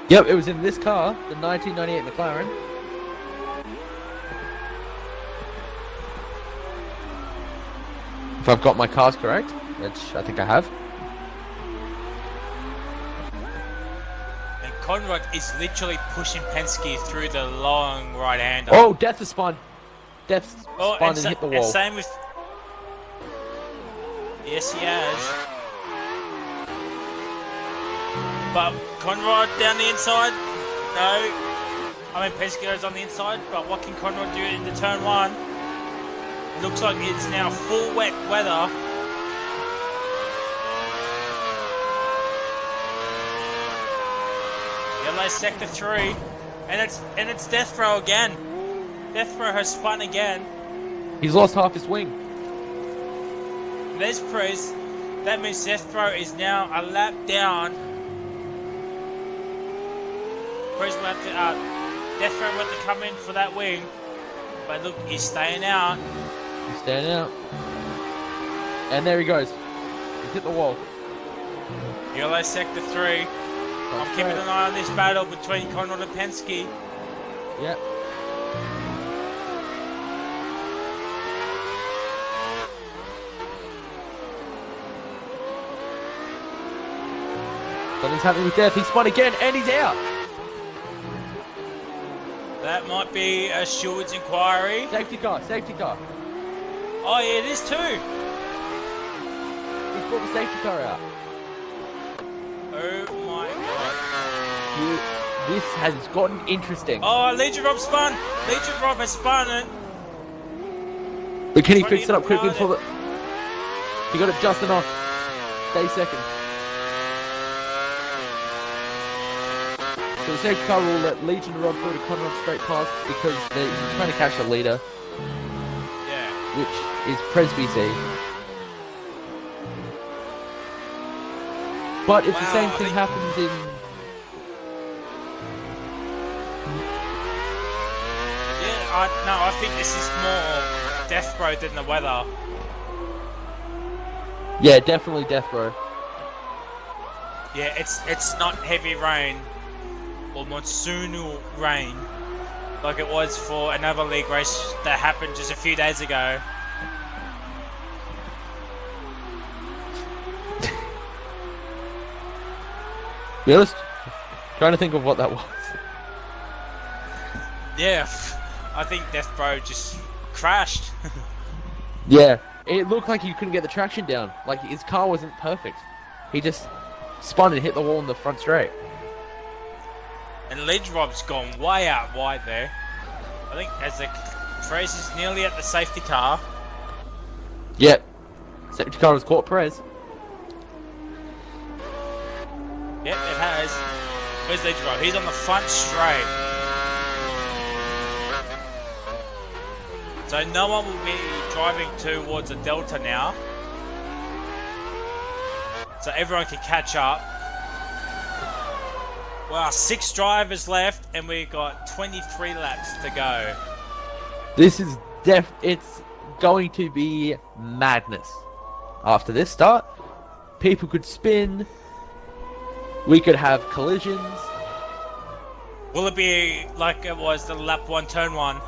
Yep, it was in this car, the 1998 McLaren. If I've got my cars correct, which I think I have. And Conrad is literally pushing Penske through the long right-hander. Oh, Death has spun. Death spun and hit the wall. And same with... Yes, he has. But Conrad down the inside? No. I mean, Penske goes on the inside, but what can Conrad do in the turn one? Looks like it's now full wet weather. Yellow sector 3. And it's Death Bro again. Death Bro has spun again. He's lost half his wing. There's Prez. That means Death Bro is now a lap down. Prez will have to, Death Bro went to come in for that wing. But look, he's staying out. He's staying out. And there he goes. He's hit the wall. Yellow sector 3. I'm keeping an eye on this battle between Conrad and Penske. Yep. Something's happening with Death. He spun again and he's out. That might be a steward's inquiry. Safety car, safety car. Oh yeah, it is too. He's brought the safety car out. Oh my god. This has gotten interesting. Oh, Legion Rob spun. Legion Rob has spun it. But can he fix it up quickly before the... He got it just enough. Stay second. So the safety car will let Legion Rob through to Conrad straight past because he's trying to catch the leader. Yeah. Which is Presby's. But if the same thing happens in... Yeah, I think this is more Death Bro than the weather. Yeah, definitely Death Bro. Yeah, it's not heavy rain or monsoonal rain like it was for another league race that happened just a few days ago. Be honest, trying to think of what that was. Yeah, I think Death Bro just crashed. Yeah, it looked like he couldn't get the traction down. Like his car wasn't perfect. He just spun and hit the wall in the front straight. And Legion Rob's gone way out wide there. I think as the Perez is nearly at the safety car. Yep. Safety car has caught Perez. Yep, it has. Where's Legion Rob? He's on the front straight. So no one will be driving towards a delta now. So everyone can catch up. Wow, 6 drivers left and we got 23 laps to go. This is it's going to be madness. After this start, people could spin. We could have collisions. Will it be like it was the lap 1, turn 1?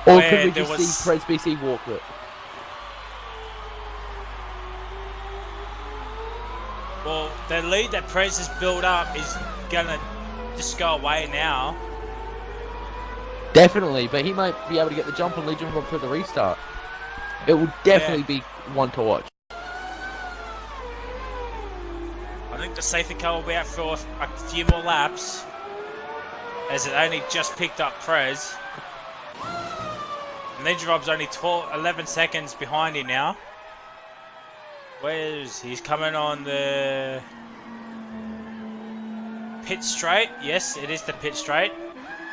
Or could we just see Perez BC walk it? Well, the lead that Perez has built up is gonna just go away now. Definitely, but he might be able to get the jump on Legion Rob for the restart. It will definitely be one to watch. I think the safety car will be out for a few more laps, as it only just picked up Perez. Legion Rob's only 11 seconds behind him now. He's coming on the pit straight. Yes, it is the pit straight.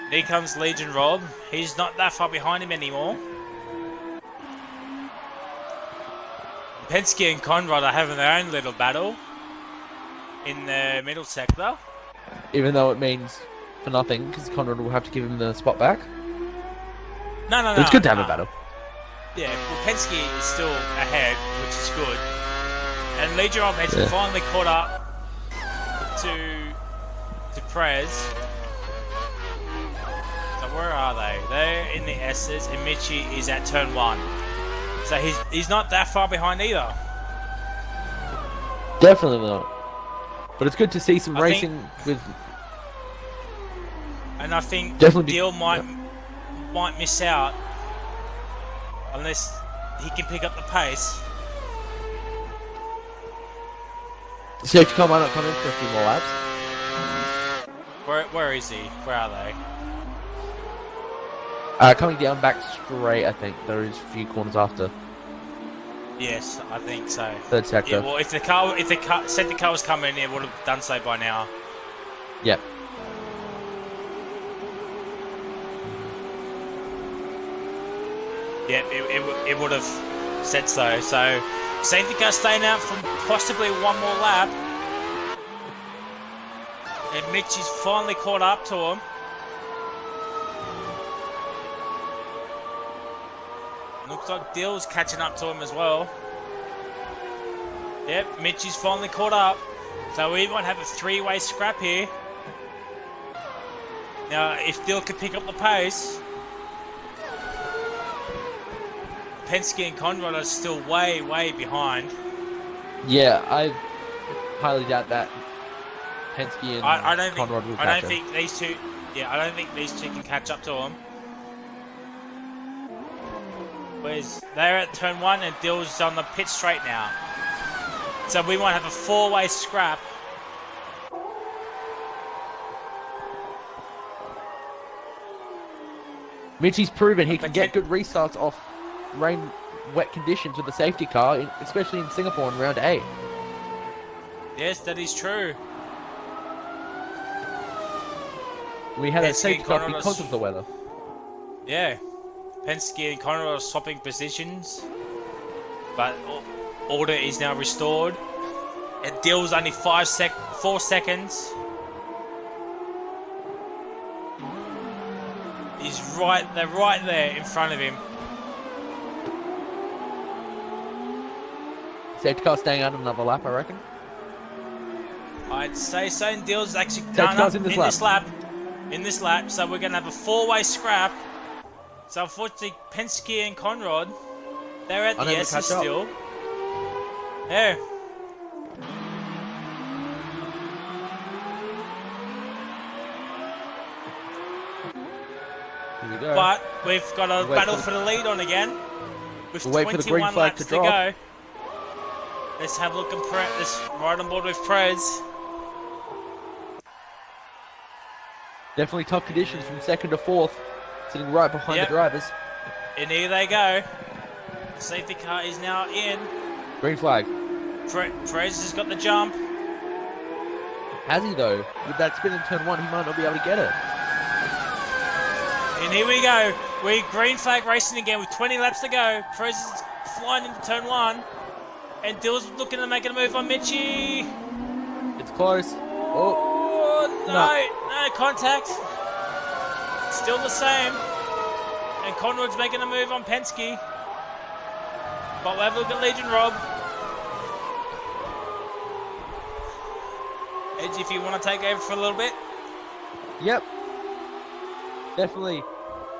Here comes Legion Rob. He's not that far behind him anymore. Penske and Conrad are having their own little battle. in the middle sector. Even though it means for nothing, because Conrad will have to give him the spot back. No. But it's good to have a battle. Yeah, well, Penske is still ahead, which is good. And Lee Jerome has finally caught up to Prez. So where are they? They're in the S's, and Mitchie is at turn 1. So he's not that far behind either. Definitely not. But it's good to see some racing with. And I think definitely Deal might miss out unless he can pick up the pace. Safety car might not come in for a few more laps. Where is he? Where are they? Coming down back straight, I think. There is a few corners after. Yes, I think so. Third sector. Yeah, well, if the safety car was coming, it would have done so by now. Yep. Yep, it would have said so. So, safety car staying out from possibly one more lap. And Mitch is finally caught up to him. Looks like Dill's catching up to him as well. Yep, Mitch is finally caught up. So we might have a three-way scrap here. Now, if Dill can pick up the pace, Penske and Conrad are still way, way behind. Yeah, I highly doubt that Penske and Conrad will catch I don't think these two. Yeah, I don't think these two can catch up to him. Whereas they're at turn 1 and Dill's on the pit straight now. So we might have a four-way scrap. Mitchie's proven he can get good restarts off wet conditions with the safety car, especially in Singapore in round 8. Yes, that is true. We had a safety car because of the weather. Yeah. Penske and Conrad are swapping positions, but order is now restored. And Dill's only 4 seconds. They're right there in front of him. Safety car staying out another lap, I reckon. I'd say so. And Dill's actually done up in this lap. So we're gonna have a four-way scrap. So unfortunately, Penske and Conrad, they're at the S's still. Yeah. Here we go. But we've got a battle for the lead on again. With 21 laps to go. Let's have a look at Let's ride on board with Prez. Definitely top conditions from 2nd to 4th. Sitting right behind the drivers. And here they go. The safety car is now in. Green flag. Prez has got the jump. Has he though? With that spin in turn 1, he might not be able to get it. And here we go. We're green flag racing again with 20 laps to go. Prez is flying into turn 1. And Dill's looking to make a move on Mitchie. It's close. Oh, no contact. Still the same. And Conrad's making a move on Penske. But we'll have a look at Legion Rob. Edge, if you want to take over for a little bit. Yep. Definitely.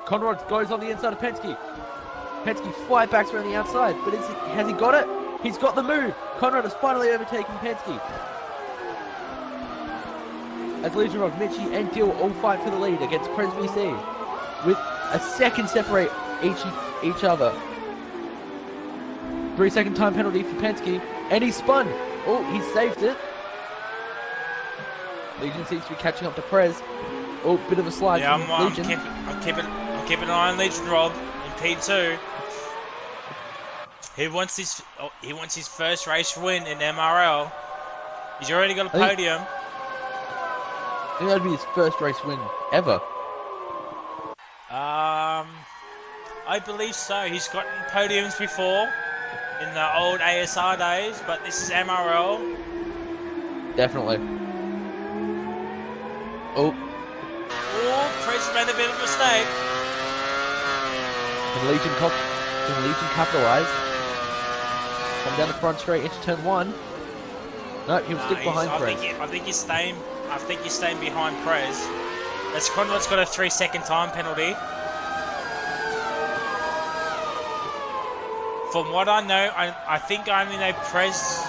Conrad goes on the inside of Penske. Penske fly backs around the outside. But has he got it? He's got the move. Conrad has finally overtaken Penske. As Legion Rob, Mitchie and Dill all fight for the lead against Prez BC. With a second separate each other. 3-second time penalty for Penske. And he spun. Oh, he saved it. Legion seems to be catching up to Prez. Oh, bit of a slide from Legion. I'm keeping an eye on Legion Rob in P2. He wants his first race win in MRL. He's already got a podium. I think that'd be his first race win ever. I believe so. He's gotten podiums before in the old ASR days, but this is MRL. Definitely. Oh, Oh, Prez made a bit of a mistake. can Legion capitalize? Come down the front straight into turn 1. No, he'll stick behind Prez. I think he's staying behind Prez. As Conrad's got a 3-second time penalty. From what I know, I think I only know Prez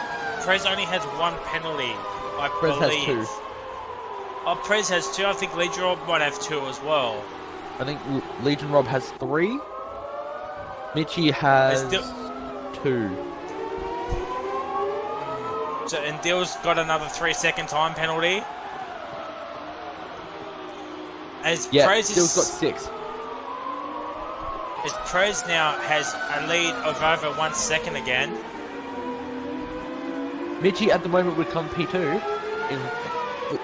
only has 1 penalty, I Prez believe. has 2. Oh, Prez has 2. I think Legion Rob might have 2 as well. I think Legion Rob has 3. Mitchie has 2. So, and Dill's got another 3-second time penalty. As Prez Dill's got 6. As Prez now has a lead of over 1 second again. Mitchie at the moment would come P2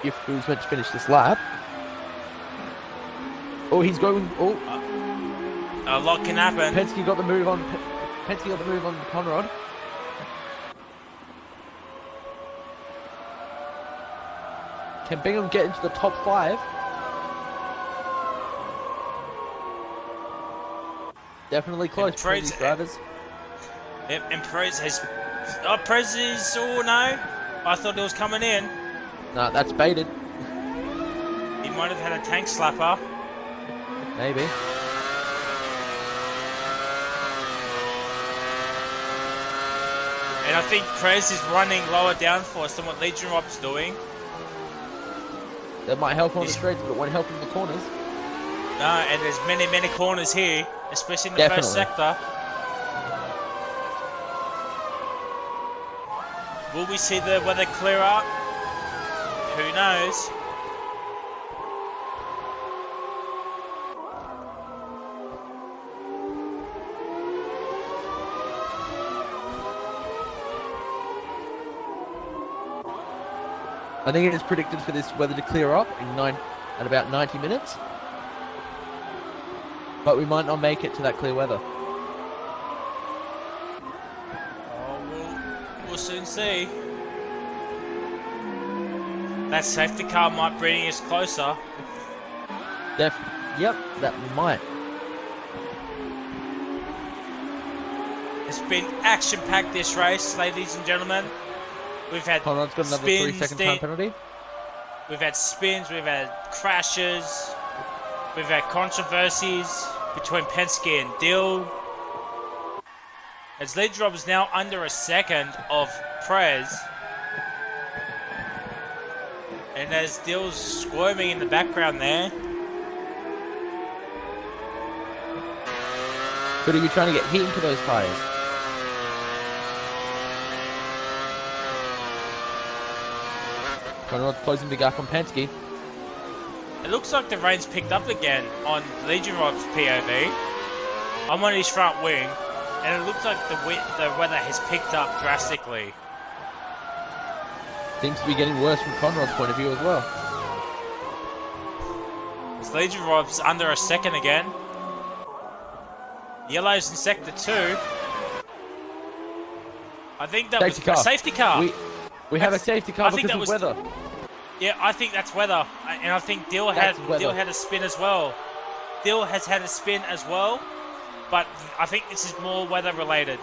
if he was meant to finish this lap. Oh, he's going. Oh, a lot can happen. Penske got the move on. Penske got the move on Conrad. Can Bingham get into the top 5? Definitely close for these drivers. Yep, and Prez has. Oh, Prez is. Oh no! I thought it was coming in. Nah, that's baited. He might have had a tank slapper. Maybe. And I think Prez is running lower downforce than what Legion Rob's doing. That might help on the straights, but it won't help in the corners. No, and there's many corners here, especially in the first sector. Will we see the weather clear up? Who knows? I think it is predicted for this weather to clear up in about 90 minutes. But we might not make it to that clear weather. Oh, we'll soon see. That safety car might bring us closer. Yep, that might. It's been action-packed this race, ladies and gentlemen. We've had Conrad's got another 3-second time penalty. We've had spins, we've had crashes, we've had controversies between Penske and Dill. As Legion Rob is now under a second of Prez. And as Dill's squirming in the background there. Could he be trying to get heat into those tyres? Conrad's closing the gap on Penske. It looks like the rain's picked up again on Legion Rob's POV. I'm on his front wing, and it looks like the weather has picked up drastically. Seems to be getting worse from Conrad's point of view as well. As Legion Rob's under a second again. Yellow's in sector 2. I think that was a safety car. We have a safety car because of weather. Yeah, I think that's weather, and I think Dill had a spin as well. Dill has had a spin as well, but I think this is more weather related.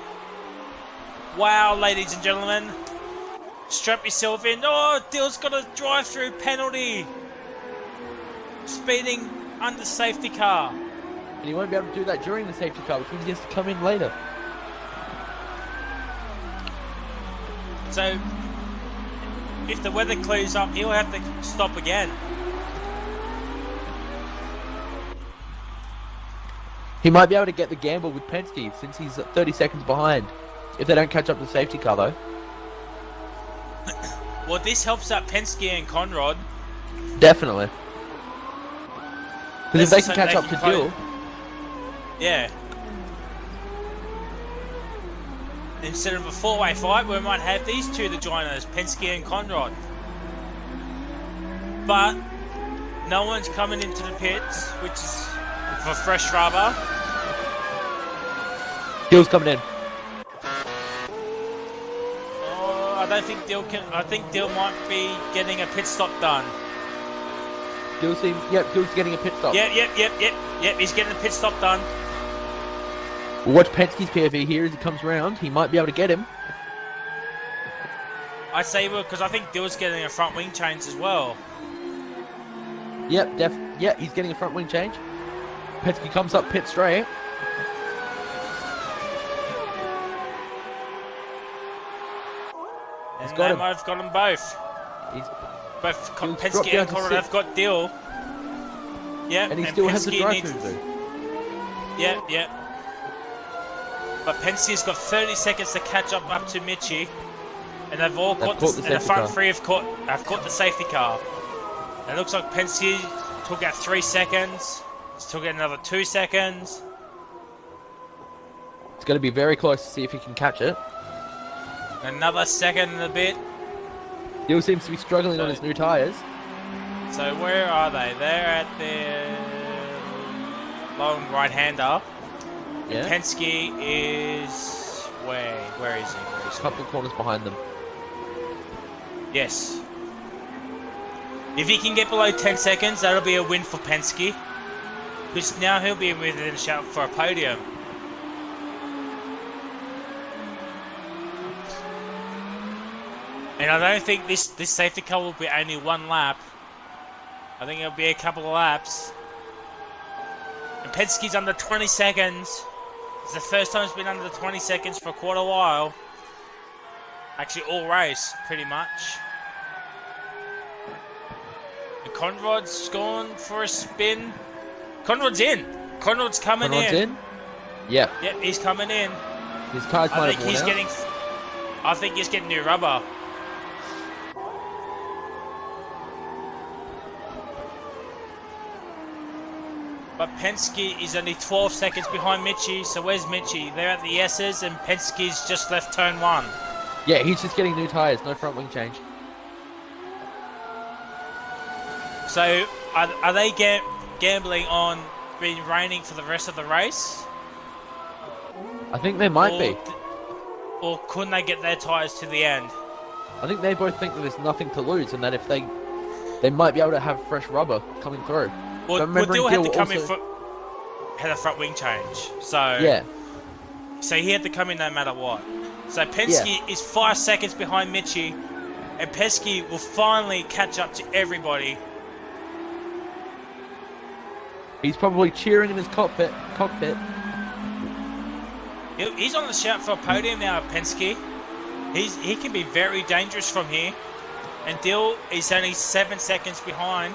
Wow, ladies and gentlemen, strap yourself in. Oh, Dill's got a drive-through penalty. Speeding under safety car. And he won't be able to do that during the safety car, which means he has to come in later. So, if the weather clears up, he'll have to stop again. He might be able to get the gamble with Penske since he's 30 seconds behind. If they don't catch up to the safety car, though. Well, this helps out Penske and Conrad. Definitely. Because if they can catch up to Dill... Yeah. Instead of a four-way fight, we might have these two to join us, Penske and Conrad. But no one's coming into the pits, which is for fresh rubber. Dill's coming in. Oh, I don't think Dill can. I think Dill might be getting a pit stop done. Dill's getting a pit stop. Yep. He's getting a pit stop done. We'll watch Penske's POV here as he comes round. He might be able to get him. I say because I think Dill's getting a front wing change as well. Yep, he's getting a front wing change. Penske comes up pit straight. And they might have got them both. Both Penske and Conrad have got Dill. Yeah, and he still has the drive through too. Yeah. But Penske's got 30 seconds to catch up to Mitchie. And they've caught the front three have caught the safety car. And it looks like Penske took out 3 seconds. Took out another 2 seconds. It's going to be very close to see if he can catch it. Another second and a bit. Dill seems to be struggling on his new tyres. So where are they? They're at their long right-hander. Yeah. Penske is where? Where is he? A couple of corners behind them. Yes. If he can get below 10 seconds, that'll be a win for Penske. Because now he'll be within a shout for a podium. And I don't think this safety car will be only 1 lap. I think it'll be a couple of laps. And Penske's under 20 seconds. It's the first time it's been under 20 seconds for quite a while. Actually, all race, pretty much. And Conrad's gone for a spin. Conrad's in. Conrad's coming in. Yep. Yep, he's coming in. His tires might have worn out. I think he's getting new rubber. But Penske is only 12 seconds behind Mitchie, so where's Mitchie? They're at the S's and Penske's just left turn 1. Yeah, he's just getting new tyres, no front wing change. So, are they gambling on being raining for the rest of the race? I think they might be. Or couldn't they get their tyres to the end? I think they both think that there's nothing to lose and that if they might be able to have fresh rubber coming through. Well, Dill had to come in for had a front wing change, so yeah. So he had to come in no matter what. So Penske is 5 seconds behind Mitchie, and Penske will finally catch up to everybody. He's probably cheering in his cockpit. He's on the shout for a podium now, Penske. He can be very dangerous from here, and Dill is only 7 seconds behind.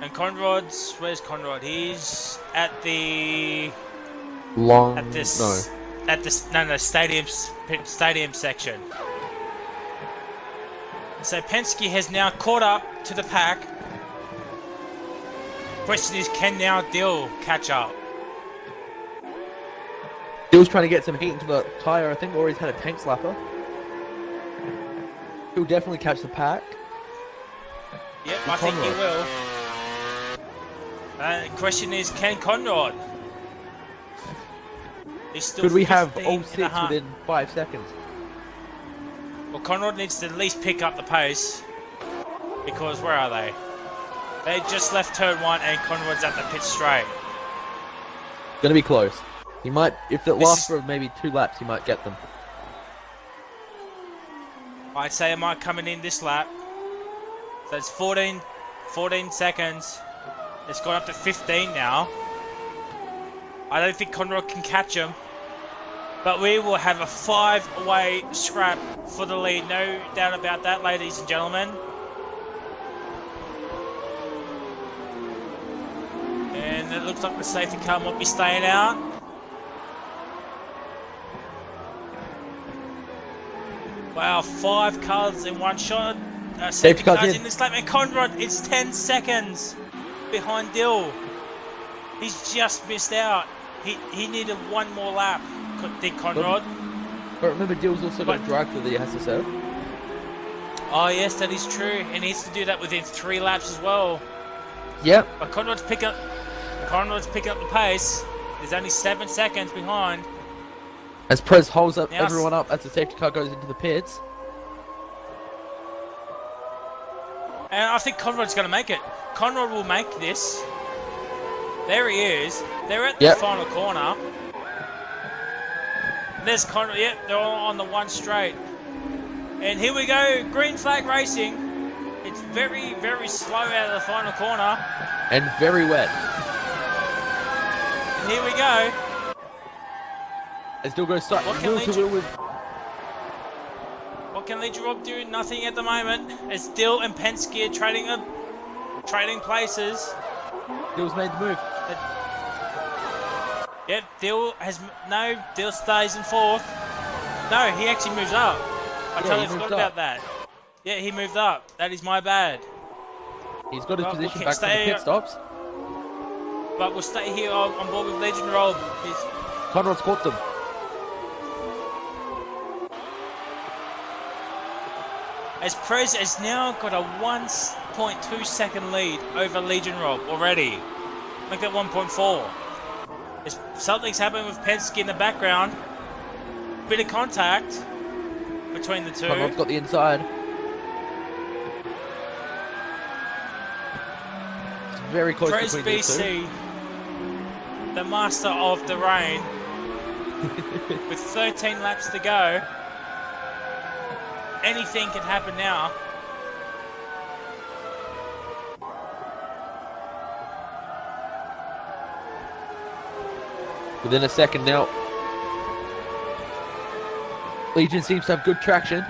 And Conrad's, where's Conrad? He's at the stadium section. So Penske has now caught up to the pack. Question is, can now Dill catch up? Dill's trying to get some heat into the tyre, I think, or he's had a tank slapper. He'll definitely catch the pack. Yep, I think he will. Question is, can Conrad? Could we have all 6 within 5 seconds? Well, Conrad needs to at least pick up the pace. Because where are they? They just left turn 1 and Conrad's at the pit straight. Gonna be close. He might, if it lasts for maybe 2 laps, he might get them. I'd say it might come in this lap. So it's 14 seconds. It's gone up to 15 now. I don't think Conrad can catch him. But we will have a 5-way scrap for the lead. No doubt about that, ladies and gentlemen. And it looks like the safety car might be staying out. Wow, 5 cars in one shot. Safety cars in this lap. And Conrad, it's 10 seconds behind Dill. He's just missed out. He needed 1 more lap, did Conrad. But remember, Dill's also got a drive through that he has to serve. Oh yes, that is true. He needs to do that within 3 laps as well. Yep. But Conrad's picking up the pace. He's only 7 seconds behind. As Prez holds up Now everyone up as the safety car goes into the pits. And I think Conrod's going to make it. Conrod will make this. There he is. They're at the final corner. And there's Conrad. Yep, they're all on the one straight. And here we go. Green flag racing. It's very, very slow out of the final corner. And very wet. And here we go. As Dill goes wheel to wheel with... What can Legion Rob do? Nothing at the moment. As Dill and Penske are trading places. Dill's made the move. Yep, Dill stays in fourth. No, he actually moves up. I totally forgot about that. Yeah, he moved up. That is my bad. He's got his position back from the pit stops. But we'll stay here on board with Legion Rob. Conrod's caught them. As Prez has now got a 1.2 second lead over Legion Rob already. Make that 1.4. Something's happening with Penske in the background. Bit of contact between the two. Conrod's got the inside. It's very close Prez between these BC, the master of the rain, with 13 laps to go. Anything can happen now. Within a second now. Legion seems to have good traction.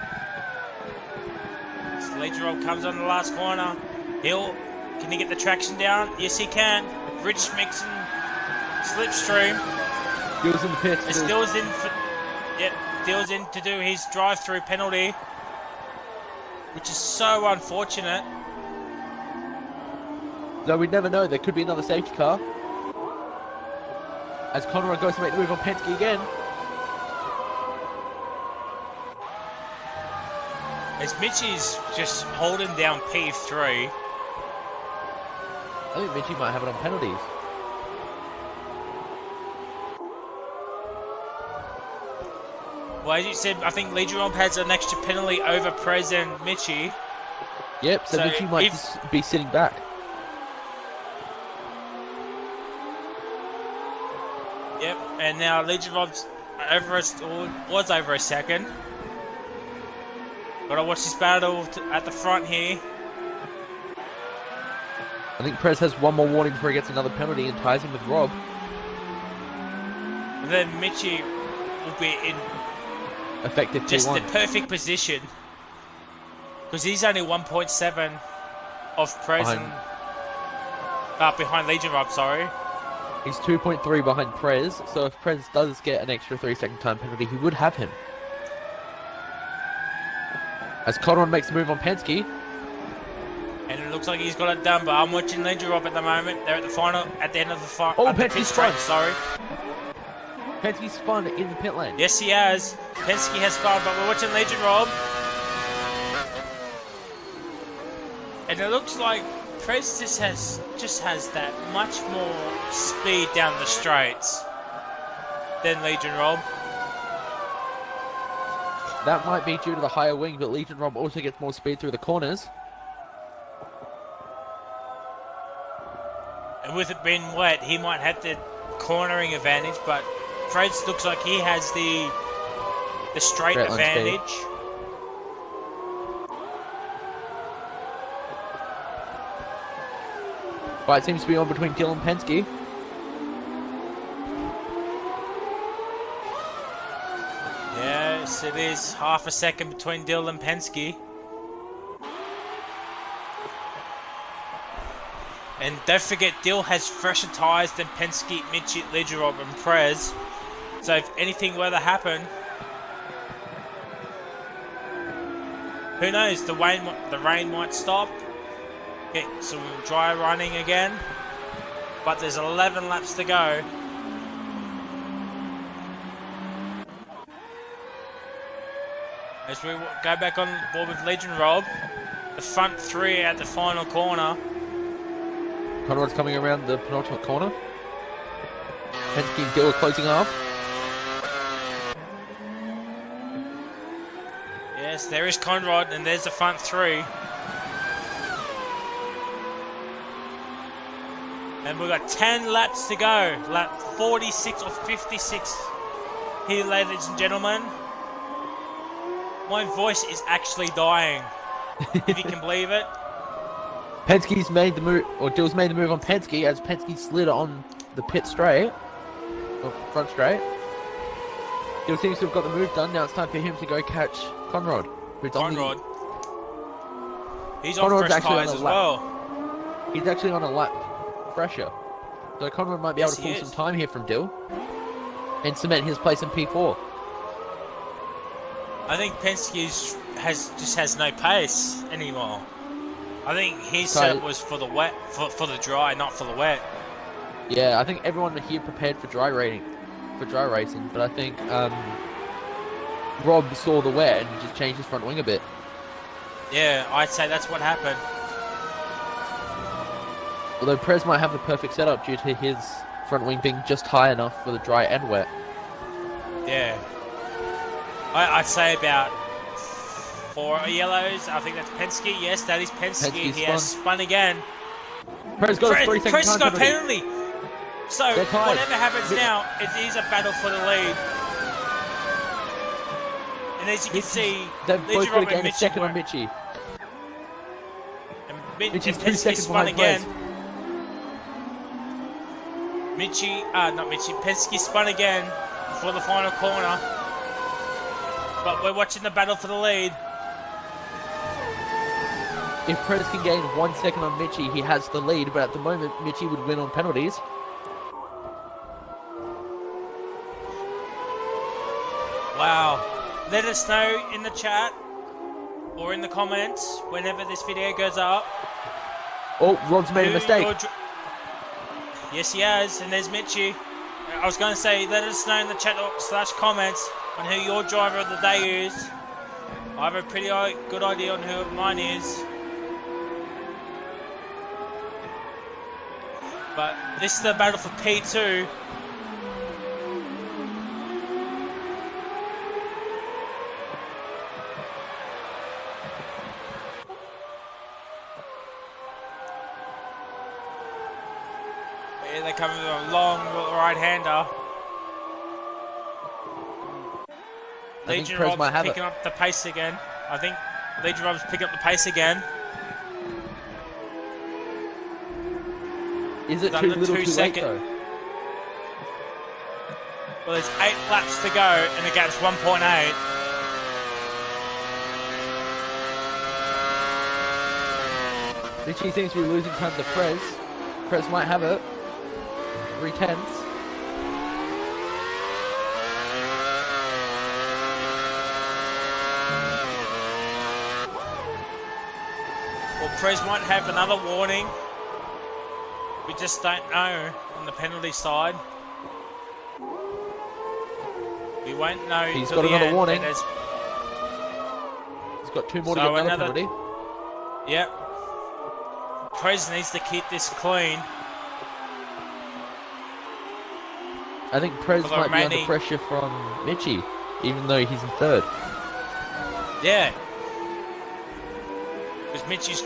Legion Rob comes on the last corner. Can he get the traction down? Yes, he can. Rich Mixon, slipstream. Dill's in the pits. Dill's in for... Yep, Dill's in to do his drive-through penalty. Which is so unfortunate. Though we never know, there could be another safety car. As Conrad goes to make the move on Penske again. As Mitchie's just holding down P3. I think Mitchie might have it on penalties. Well, as you said, I think Legion Rob has an extra penalty over Prez and Mitchie. Yep, so Mitchie might just be sitting back. Yep, and now Legion Rob's was over a second. Gotta watch this battle at the front here. I think Prez has one more warning before he gets another penalty and ties him with Rob. And then Mitchie will be in effective just T1. the perfect position. Because he's only 1.7 off Prez behind Legion Rob, sorry. He's 2.3 behind Prez, so if Prez does get an extra 3-second time penalty, he would have him. As Conrad makes a move on Penske. And it looks like he's got it done, but I'm watching Legion Rob at the moment. They're at the end of the fight. Oh, Penske spun. Sorry. Penske spun in the pit lane. Yes, he has. Penske has spun, but we're watching Legion Rob. And it looks like Prez just has that much more speed down the straights than Legion Rob. That might be due to the higher wing, but Legion Rob also gets more speed through the corners. And with it being wet, he might have the cornering advantage, but Prez looks like he has the straight advantage. Fight seems to be on between Dill and Penske. Yes, it is half a second between Dill and Penske. And don't forget, Dill has fresher tyres than Penske, Mitchie, Legion Rob and Prez. So if anything were to happen, who knows, the rain might stop. Get some dry running again. But there's 11 laps to go. As we go back on board with Legion Rob, the front three at the final corner. Conrad's coming around the penultimate corner. Penske and Dill are closing off. Yes, there is Conrad, and there's the front three. And we've got 10 laps to go. Lap 46 or 56 here, ladies and gentlemen. My voice is actually dying, if you can believe it. Penske's made the move, or Dill's made the move on Penske as Penske slid on the pit straight, or front straight. Dill seems to have got the move done. Now it's time for him to go catch Conrad. Conrad. He's on fresh tyres as well. He's actually on a lap fresher. So Conrad might be able to pull some time here from Dill and cement his place in P4. I think Penske just has no pace anymore. I think his setup was for the wet, for the dry, not for the wet. Yeah, I think everyone here prepared for dry racing, but I think Rob saw the wet and just changed his front wing a bit. Yeah, I'd say that's what happened. Although Prez might have the perfect setup due to his front wing being just high enough for the dry and wet. Yeah. I'd say about 4 yellows. I think that's Penske. Yes, that is Penske. He has spun again. Prez got a 3-second Prez has got a penalty. penalty. So whatever happens now, it is a battle for the lead. And as you can see, they've both got to gain a second on Mitchie. And Mitchie's 2 seconds behind again. Penske spun again before the final corner. But we're watching the battle for the lead. If Prez can gain 1 second on Mitchie, he has the lead, but at the moment, Mitchie would win on penalties. Wow. Let us know in the chat or in the comments whenever this video goes up. Oh, Rob's made a mistake. Yes, he has, and there's Mitchie. I was going to say, let us know in the chat / comments on who your driver of the day is. I have a pretty good idea on who mine is. But this is the battle for P2. Here they come with a long right-hander. Legion Rob's picking up the pace again. I think Legion Rob's picking up the pace again. Is it too little too late though? Well, there's 8 laps to go and the gap's 1.8. Mitchie seems to be losing time to Prez. Prez might have it. 3/10. Well, Prez might have another warning. We just don't know on the penalty side. We won't know. He's got another warning. He's got 2 more to get another penalty. Yep. Prez needs to keep this clean. I think Prez might be under pressure from Mitchie, even though he's in 3rd. Yeah. Because Mitchie's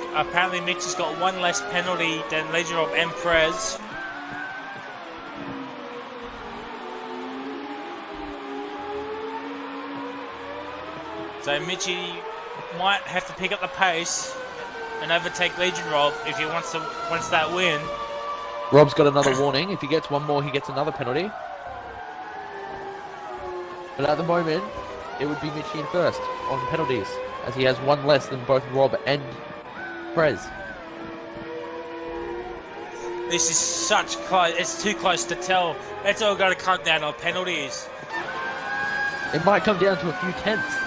got 1 less penalty than Legion Rob and Prez. So Mitchie might have to pick up the pace and overtake Legion Rob if he wants that win. Rob's got another warning. If he gets 1 more, he gets another penalty. But at the moment, it would be Mitchie in 1st on penalties, as he has 1 less than both Rob and Prez. This is such close. It's too close to tell. It's all got to come down on penalties. It might come down to a few tenths.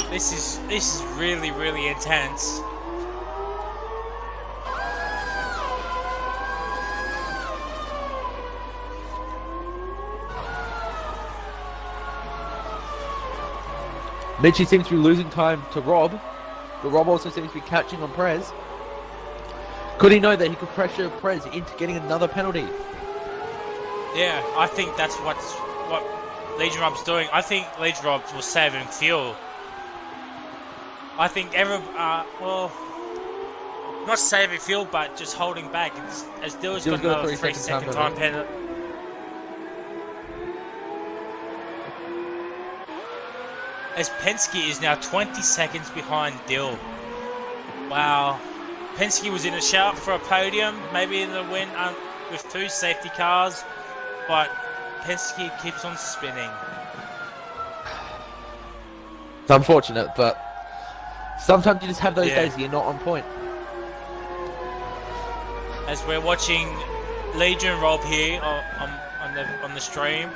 This is really, really intense. Mitchie seems to be losing time to Rob, but Rob also seems to be catching on Prez. Could he know that he could pressure Prez into getting another penalty? Yeah, I think that's what Legion Rob's doing. I think Legion Rob was saving fuel. I think well, not saving fuel, but just holding back. As Dill's got another 3-second time penalty. As Penske is now 20 seconds behind Dill. Wow. Penske was in a shout for a podium, maybe in the win with 2 safety cars, but Penske keeps on spinning. It's unfortunate, but sometimes you just have those days that you're not on point. As we're watching Legion Rob here on the stream,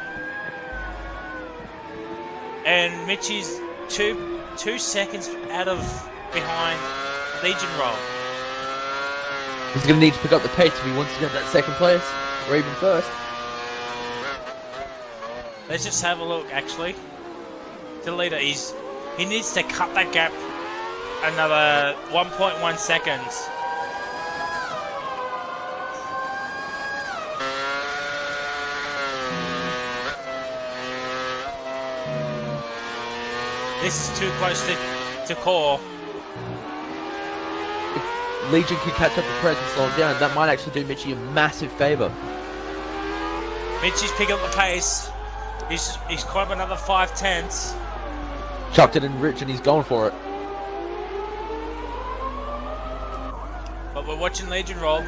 and Mitchie's two seconds behind Legion Rob. He's going to need to pick up the pace if he wants to get that second place, or even first. Let's just have a look, actually. The leader he needs to cut that gap another 1.1 seconds. This is too close to call. If Legion can catch up to Perez and slow him down, that might actually do Mitchie a massive favour. Mitchie's picking up the pace. He's caught up another 5/10. Chucked it in Rich and he's going for it. But we're watching Legion Rob.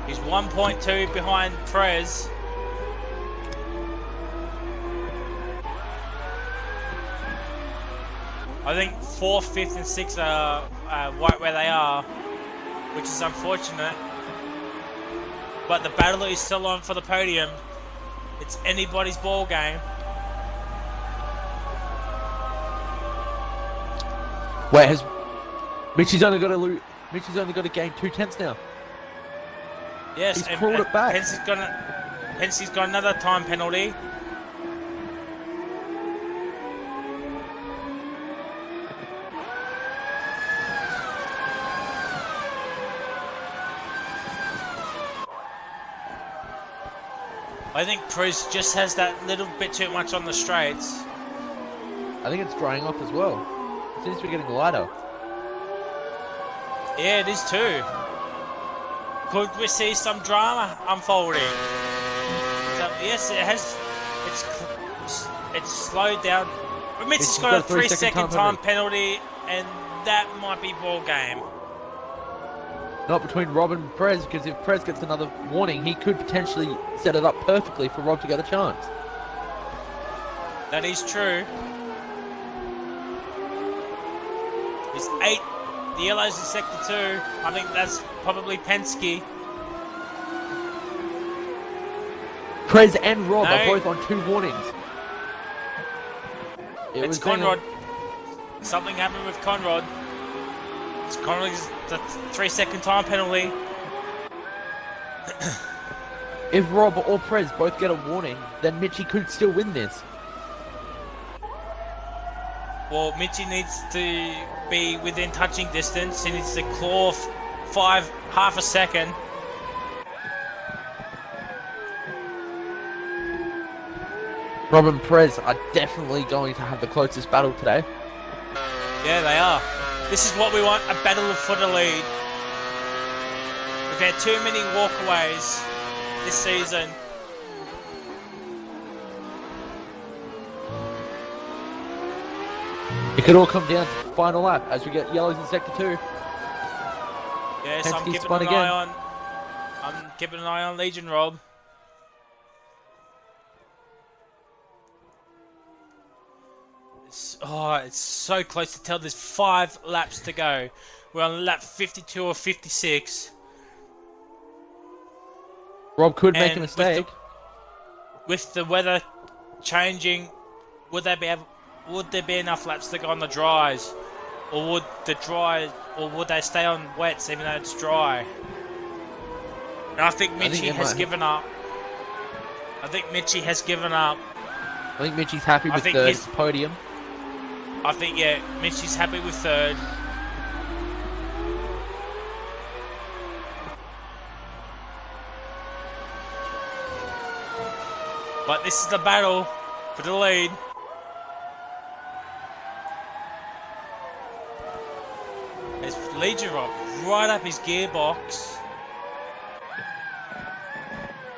He's 1.2 behind Perez. I think 4th, 5th and 6th are right where they are, which is unfortunate. But the battle is still on for the podium. It's anybody's ball game. Wait, Mitchie's only got to gain 2/10 now. Yes, he's crawled it back. Penske's got another time penalty. I think Priest just has that little bit too much on the straights. I think it's drying off as well. It seems to be getting lighter. Yeah, it is too. Could we see some drama unfolding? So, yes, it has. It's slowed down. Mitch's got a 3-second time penalty, and that might be ball game. Not between Rob and Perez, because if Perez gets another warning, he could potentially set it up perfectly for Rob to get a chance. That is true. He's 8. The yellows in sector 2. I think that's probably Penske. Perez and Rob are both on 2 warnings. It's Conrad. Something happened with Conrad. It's Conrad's the 3-second time penalty. If Rob or Perez both get a warning, then Mitchie could still win this. Well, Mitchie needs to be within touching distance. He needs to claw half a second. Rob and Perez are definitely going to have the closest battle today. Yeah, they are. This is what we want, a battle for the lead. We've had too many walkaways this season. It could all come down to the final lap as we get yellows in sector 2. Yes, I'm keeping an eye on Legion Rob. It's so close to tell. There's 5 laps to go. We're on lap 52 or 56. Rob could make a mistake. With the weather changing, would there be enough laps to go on the dries, or would they stay on wets even though it's dry? And I think Mitchie has given up. I think Mitchie has given up. I think Mitchie's happy with the podium. I think, yeah, Mitchie's happy with 3rd. But this is the battle for the lead. It's Legion right up his gearbox.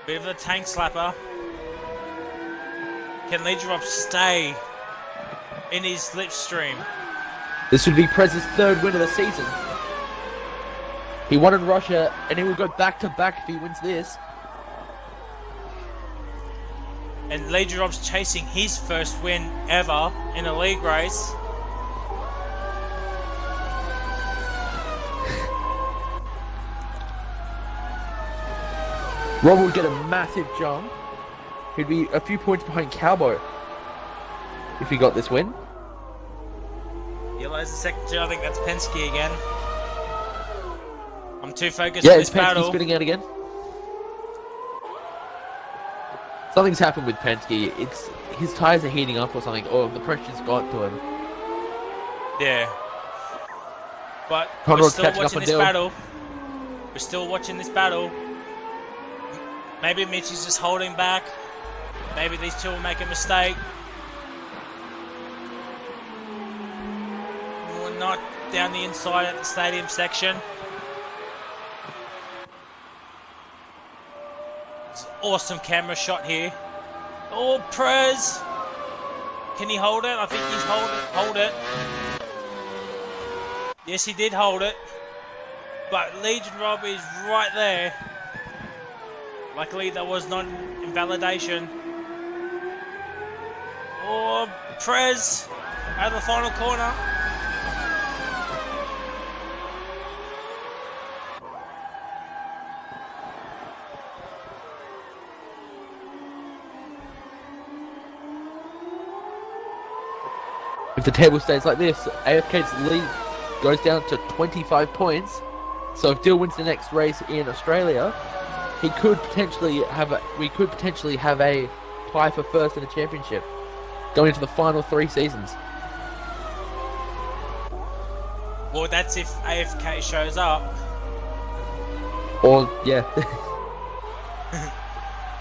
Bit of a tank slapper. Can Legion stay in his slipstream? This would be Prez's third win of the season. He won in Russia, and he will go back to back if he wins this. And Legion chasing his first win ever in a league race. Rob would get a massive jump. He'd be a few points behind Cowboy if he got this win. Yellow's the second. I think that's Penske again. I'm too focused Yeah, on it's this Penske battle. spinning out again. Something's happened with Penske. It's his tires are heating up or something, or the pressure's got to him. Yeah. But Conrad's we're still catching up watching on this Dylan. battle. We're still watching this battle. Maybe Mitch is just holding back. Maybe these two will make a mistake. We're not down the inside at the stadium section. It's an awesome camera shot here. Oh, Prez! Can he hold it? I think he's hold it. Yes, he did hold it. But Legion Rob is right there. Luckily, there was not invalidation. Oh, Prez out of the final corner. If the table stays like this, AFK's lead goes down to 25 points. So if Dill wins the next race in Australia, we could potentially have a tie for first in the championship, going into the final 3 seasons. Well, that's if AFK shows up. Or yeah,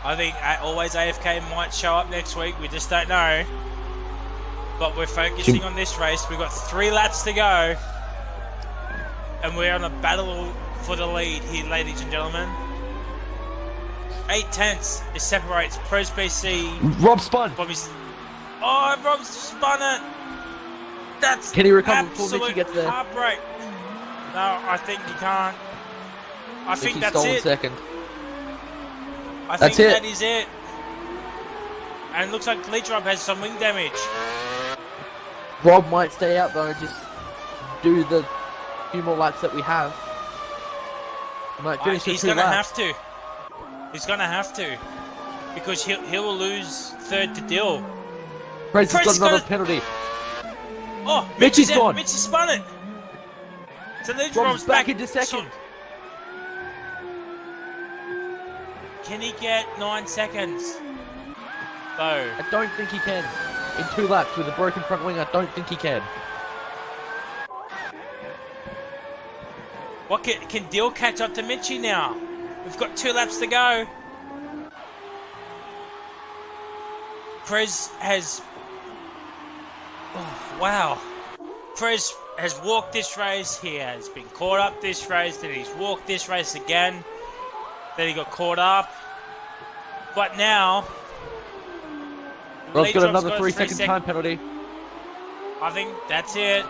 I think always AFK might show up next week. We just don't know. But we're focusing on this race. We've got 3 laps to go. And we're on a battle for the lead here, ladies and gentlemen. 8 tenths. It separates Pros BC Rob spun. from his... Oh, Rob spun it. That's Can he recover before Mitchie absolute gets there? heartbreak. No, I think he can't. I think Mitchie's that's stolen it. second. I That's think it. that is it. And it looks like Leetrop has some wing damage. Rob might stay out though and just do the few more laps that we have. He might finish with He's 2 going to laps. have to. He's going to have to. Because he will lose third to Dill. Prez has Prez got another got- penalty. Oh, Mitchie's out. gone. Mitchie spun it. So Rob's Leetrop's back into second. Can he get 9 seconds? Though. I don't think he can. In 2 laps with a broken front wing, I don't think he can. What can Dill catch up to Mitchie now? We've got 2 laps to go. Prez has... Oh, wow. Prez has walked this race. He has been caught up this race. Then he's walked this race again. Then he got caught up. But now... Rob's got Leetrop's another a 3-second time penalty. I think that's it.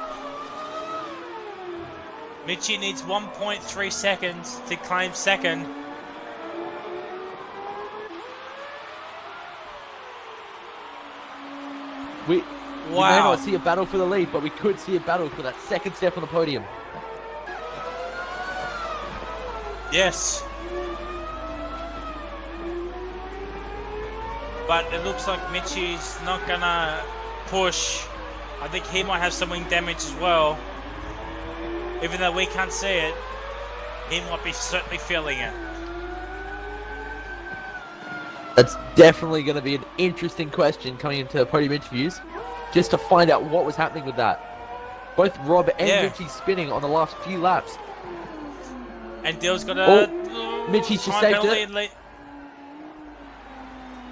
Mitchie needs 1.3 seconds to claim second. We may Wow. not see a battle for the lead, but we could see a battle for that second step on the podium. Yes. But it looks like Mitchie's not gonna push. I think he might have some wing damage as well. Even though we can't see it, he might be certainly feeling it. That's definitely going to be an interesting question coming into podium interviews, just to find out what was happening with that. Both Rob and Yeah. Mitchie spinning on the last few laps. And Dill's got a Mitchie's just time saved penalty it.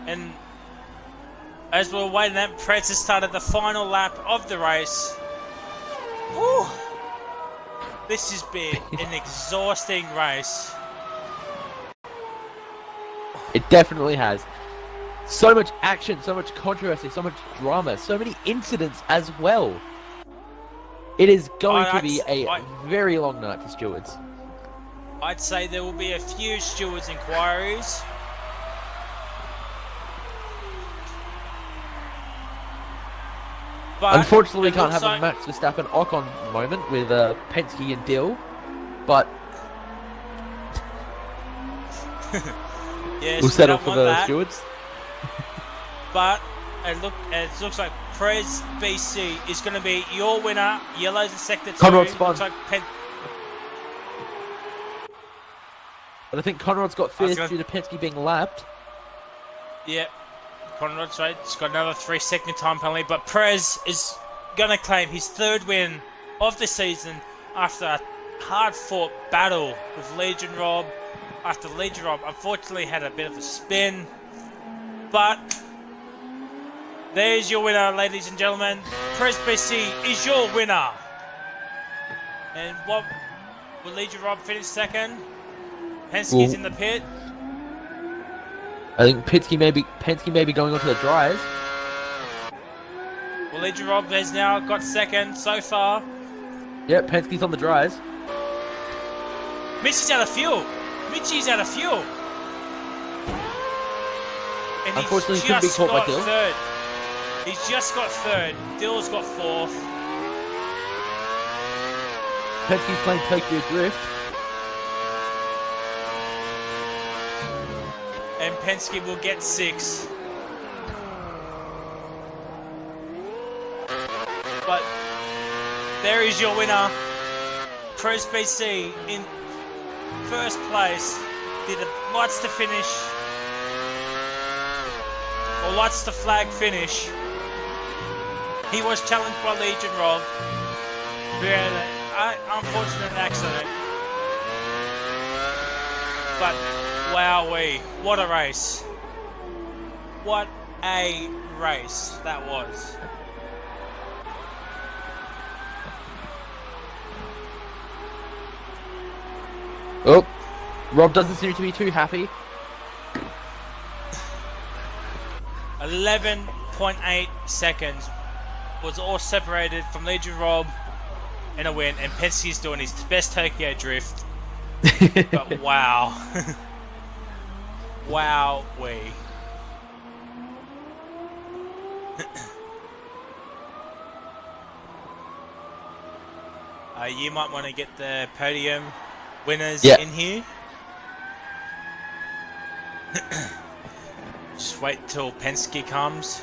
and As we were waiting, that Prez has started the final lap of the race. Woo! This has been an exhausting race. It definitely has. So much action, so much controversy, so much drama, so many incidents as well. It is going to be a very long night for stewards. I'd say there will be a few stewards' inquiries. But unfortunately, we can't have a Max Verstappen Ocon moment with Penske and Dill, but yes, we'll settle for the stewards. But it looks like Prez BC is going to be your winner. Yellows in sector 2. Conrad spun. Like But I think Conrad's got fifth due to Penske being lapped. Yep. Conrad's right. He's got another 3-second time penalty. But Prez is going to claim his third win of the season after a hard-fought battle with Legion Rob. After Legion Rob unfortunately had a bit of a spin. But there's your winner, ladies and gentlemen. Prez BC is your winner. And what will Legion Rob finish second? Penske's in the pit. I think Penske may be going on to the dries. Well, Legion Rob has now got second so far. Yep, Penske's on the dries. Mitchie's out of fuel. Mitchie's out of fuel. And unfortunately, he couldn't be caught by Dill. Third. He's just got third. Dill's got fourth. Penske's playing Tokyo Drift. And Penske will get 6. But there is your winner. Prez BC in first place. Did a lights to finish. Or lights to flag finish. He was challenged by Legion Rob, who had an unfortunate accident. But wowee, what a race. What a race that was. Oh, Rob doesn't seem to be too happy. 11.8 seconds was all separated from Legion Rob in a win, and Penske's doing his best Tokyo Drift. But wow. Wowee. You might want to get the podium winners in here. Just wait till Penske comes.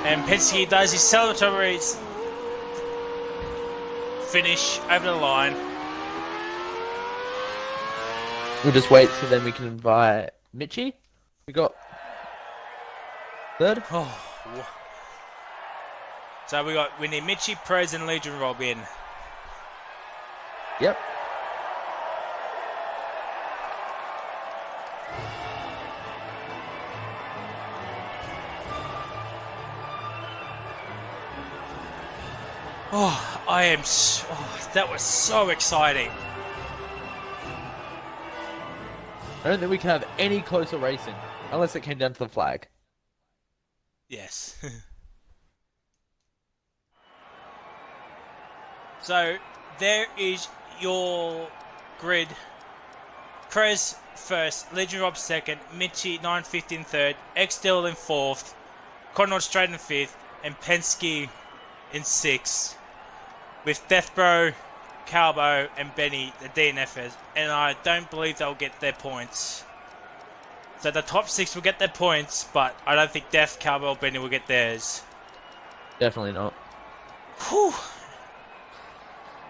And Penske does his celebratory finish over the line. We'll just wait so then we can invite Mitchie. We got third. Oh. So we need Mitchie, Prez, and Legion Rob in. Yep. Oh, that was so exciting. I don't think we can have any closer racing, unless it came down to the flag. Yes. So, there is your grid. Prez first, Legion Rob second, Mitchie 950 in third, X-Dill in fourth, Conrad Straight in fifth, and Penske in sixth. With Deathbro, Calbo, and Benny, the DNFers, and I don't believe they'll get their points. So the top 6 will get their points, but I don't think Death, Calbo, or Benny will get theirs. Definitely not. Whew.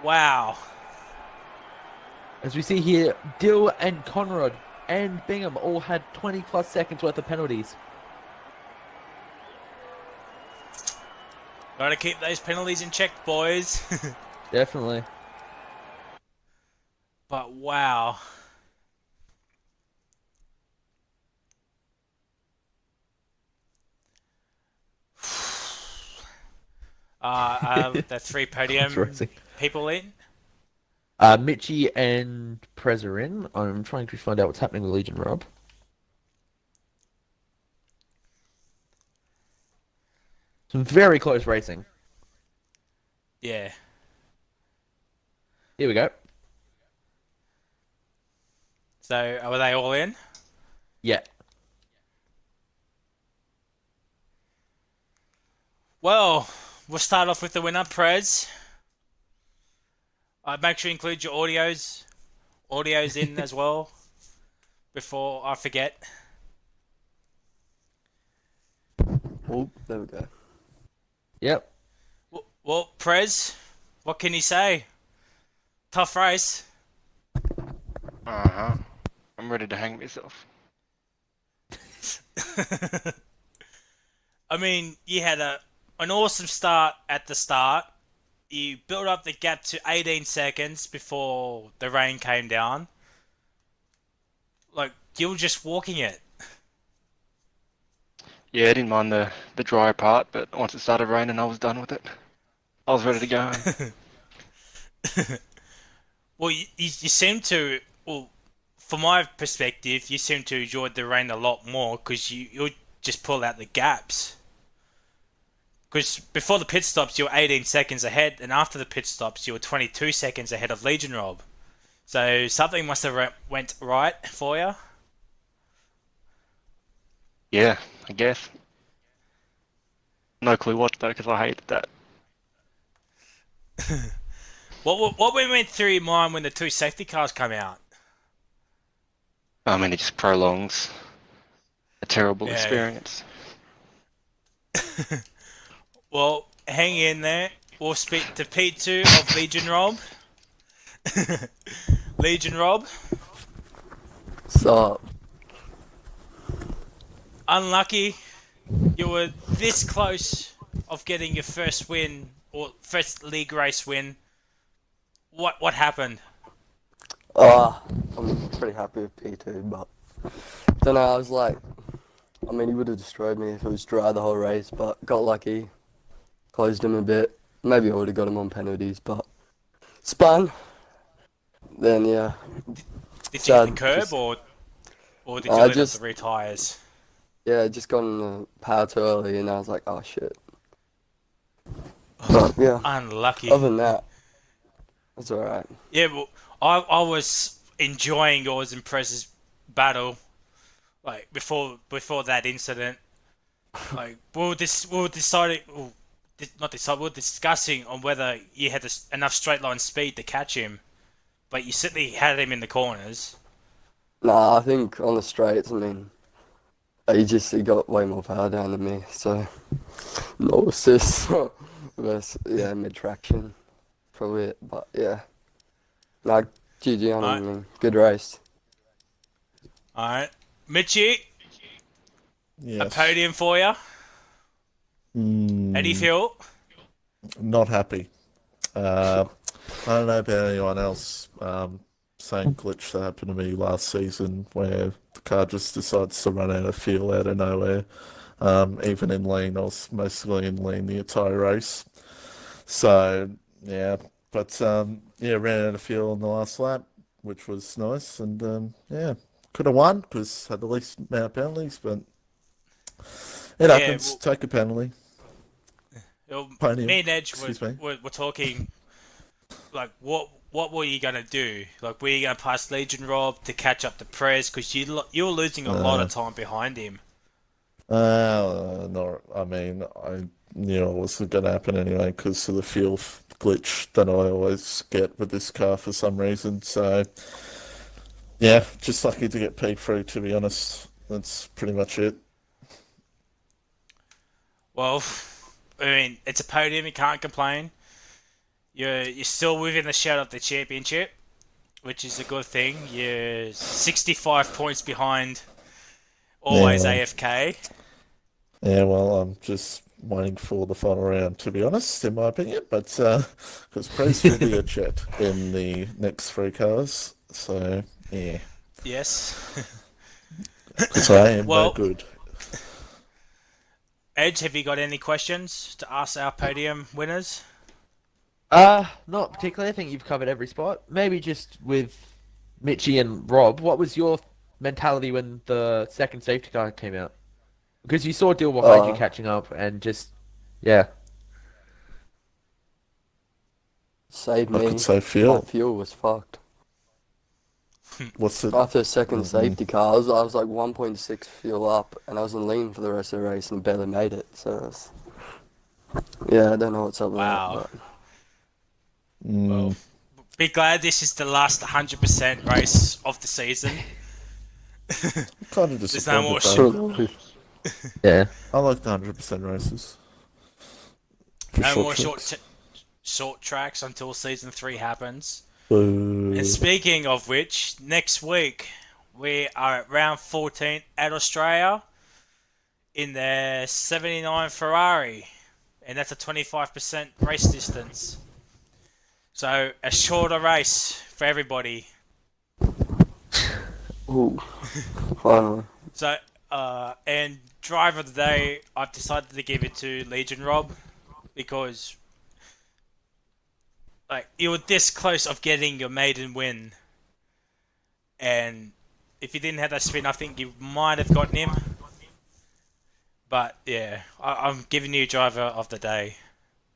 Wow. As we see here, Dill and Conrad and Bingham all had 20 plus seconds worth of penalties. Gotta keep those penalties in check, boys. Definitely. But wow. The three That's podium racing. people in. Mitchie and Prez are in. I'm trying to find out what's happening with Legion Rob. Some very close racing. Yeah. Here we go. So are they all in? Yeah. Well, we'll start off with the winner, Prez. Make sure you include your audios in as well, before I forget. Oh, there we go. Yep. Well, Prez, what can you say? Tough race. Uh-huh. I'm ready to hang myself. I mean, you had an awesome start at the start. You built up the gap to 18 seconds before the rain came down. Like, you were just walking it. Yeah, I didn't mind the dry part, but once it started raining, I was done with it. I was ready to go home. Well, you seem to, well, from my perspective, you seem to enjoy the rain a lot more because you just pull out the gaps. Because before the pit stops, you were 18 seconds ahead, and after the pit stops, you were 22 seconds ahead of Legion Rob. So something must have went right for you. Yeah, I guess. No clue what though, because I hated that. What went through your mind when the two safety cars come out? I mean, it just prolongs a terrible Yeah. experience. Well, hang in there. We'll speak to P2 of Legion Rob. Legion Rob. So, Unlucky. You were this close of getting your first win, or first league race win. What happened? I'm pretty happy with P2, but don't know, I was like, I mean, he would have destroyed me if it was dry the whole race, but got lucky, closed him a bit. Maybe I would have got him on penalties, but spun. Then, yeah. Did you hit the Sad, curb, just- or did you let just- up the retires? Yeah, I just got in the power too early, and I was like, oh shit. But, yeah, Unlucky. other than that, that's alright. Yeah, well, I was enjoying yours and Prez's battle, like before that incident. Like we were deciding, well, not deciding, we were discussing on whether you had enough straight line speed to catch him, but you certainly had him in the corners. Nah, I think on the straights, I mean, he got way more power down than me, so no assist. But, yeah, mid traction, probably it. But yeah, nah, GG on him. I mean, good race. All right, Mitchie, a Yes. podium for you. How do you feel? Not happy. I don't know about anyone else. Same glitch that happened to me last season where the car just decides to run out of fuel out of nowhere. Even in lean, I was mostly in lean the entire race. So, yeah. But, yeah, ran out of fuel on the last lap, which was nice. And, yeah, could have won because had the least amount of penalties, but it Yeah, happens. well- Take a penalty. Well, Podium. me and Edge Excuse me. were talking, like, what were you gonna do? Like, were you gonna pass Legion Rob to catch up to Prez because you were losing a lot of time behind him. No, I mean, I knew it wasn't going to happen anyway because of the fuel glitch that I always get with this car for some reason. So, yeah, just lucky to get P3, to be honest. That's pretty much it. Well, I mean, it's a podium. You can't complain. You're still within the shout of the championship, which is a good thing. You're 65 points behind. Always Yeah. AFK. Yeah, well, I'm just waiting for the final round, to be honest, in my opinion. But because Prez will be a jet in the next three cars. So, yeah. Yes. Because I am Well- no good. Edge, have you got any questions to ask our podium winners? Not particularly. I think you've covered every spot. Maybe just with Mitchie and Rob, what was your mentality when the second safety car came out? Because you saw Dill behind you Uh, catching up and just, yeah. Saved I me. could say My fuel. fuel was fucked. What's it? After the second safety car, I was like 1.6 fuel up, and I was in lean for the rest of the race and barely made it. So, yeah, I don't know what's up with Wow. that. Well, be glad this is the last 100% race of the season. Kind of There's no more disappointed though. Yeah. I like the 100% races. For No more tracks. short tracks until season 3 happens. Boo. And speaking of which, next week we are at round 14 at Australia in the 79 Ferrari, and that's a 25% race distance. So a shorter race for everybody. Ooh, finally. So and driver of the day, I've decided to give it to Legion Rob because like you were this close of getting your maiden win, and if you didn't have that spin, I think you might have gotten him. But yeah, I'm giving you driver of the day.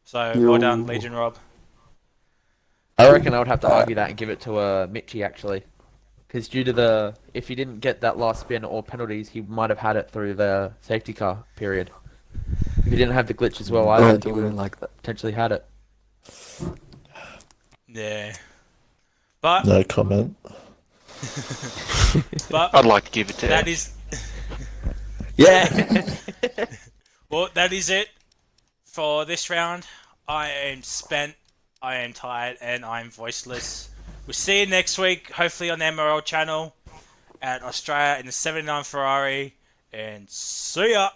So well done, Legion Rob. I reckon I would have to argue that and give it to Mitchie, actually. Because due to if he didn't get that last spin or penalties, he might have had it through the safety car period. If he didn't have the glitch as well, I either, he don't would really have like that. potentially had it. Yeah. But No comment. I'd like to give it to that Edge. is Yeah. well, that is it for this round. I am spent, I am tired, and I am voiceless. We'll see you next week, hopefully on the MRL channel at Australia in the 79 Ferrari, and see ya!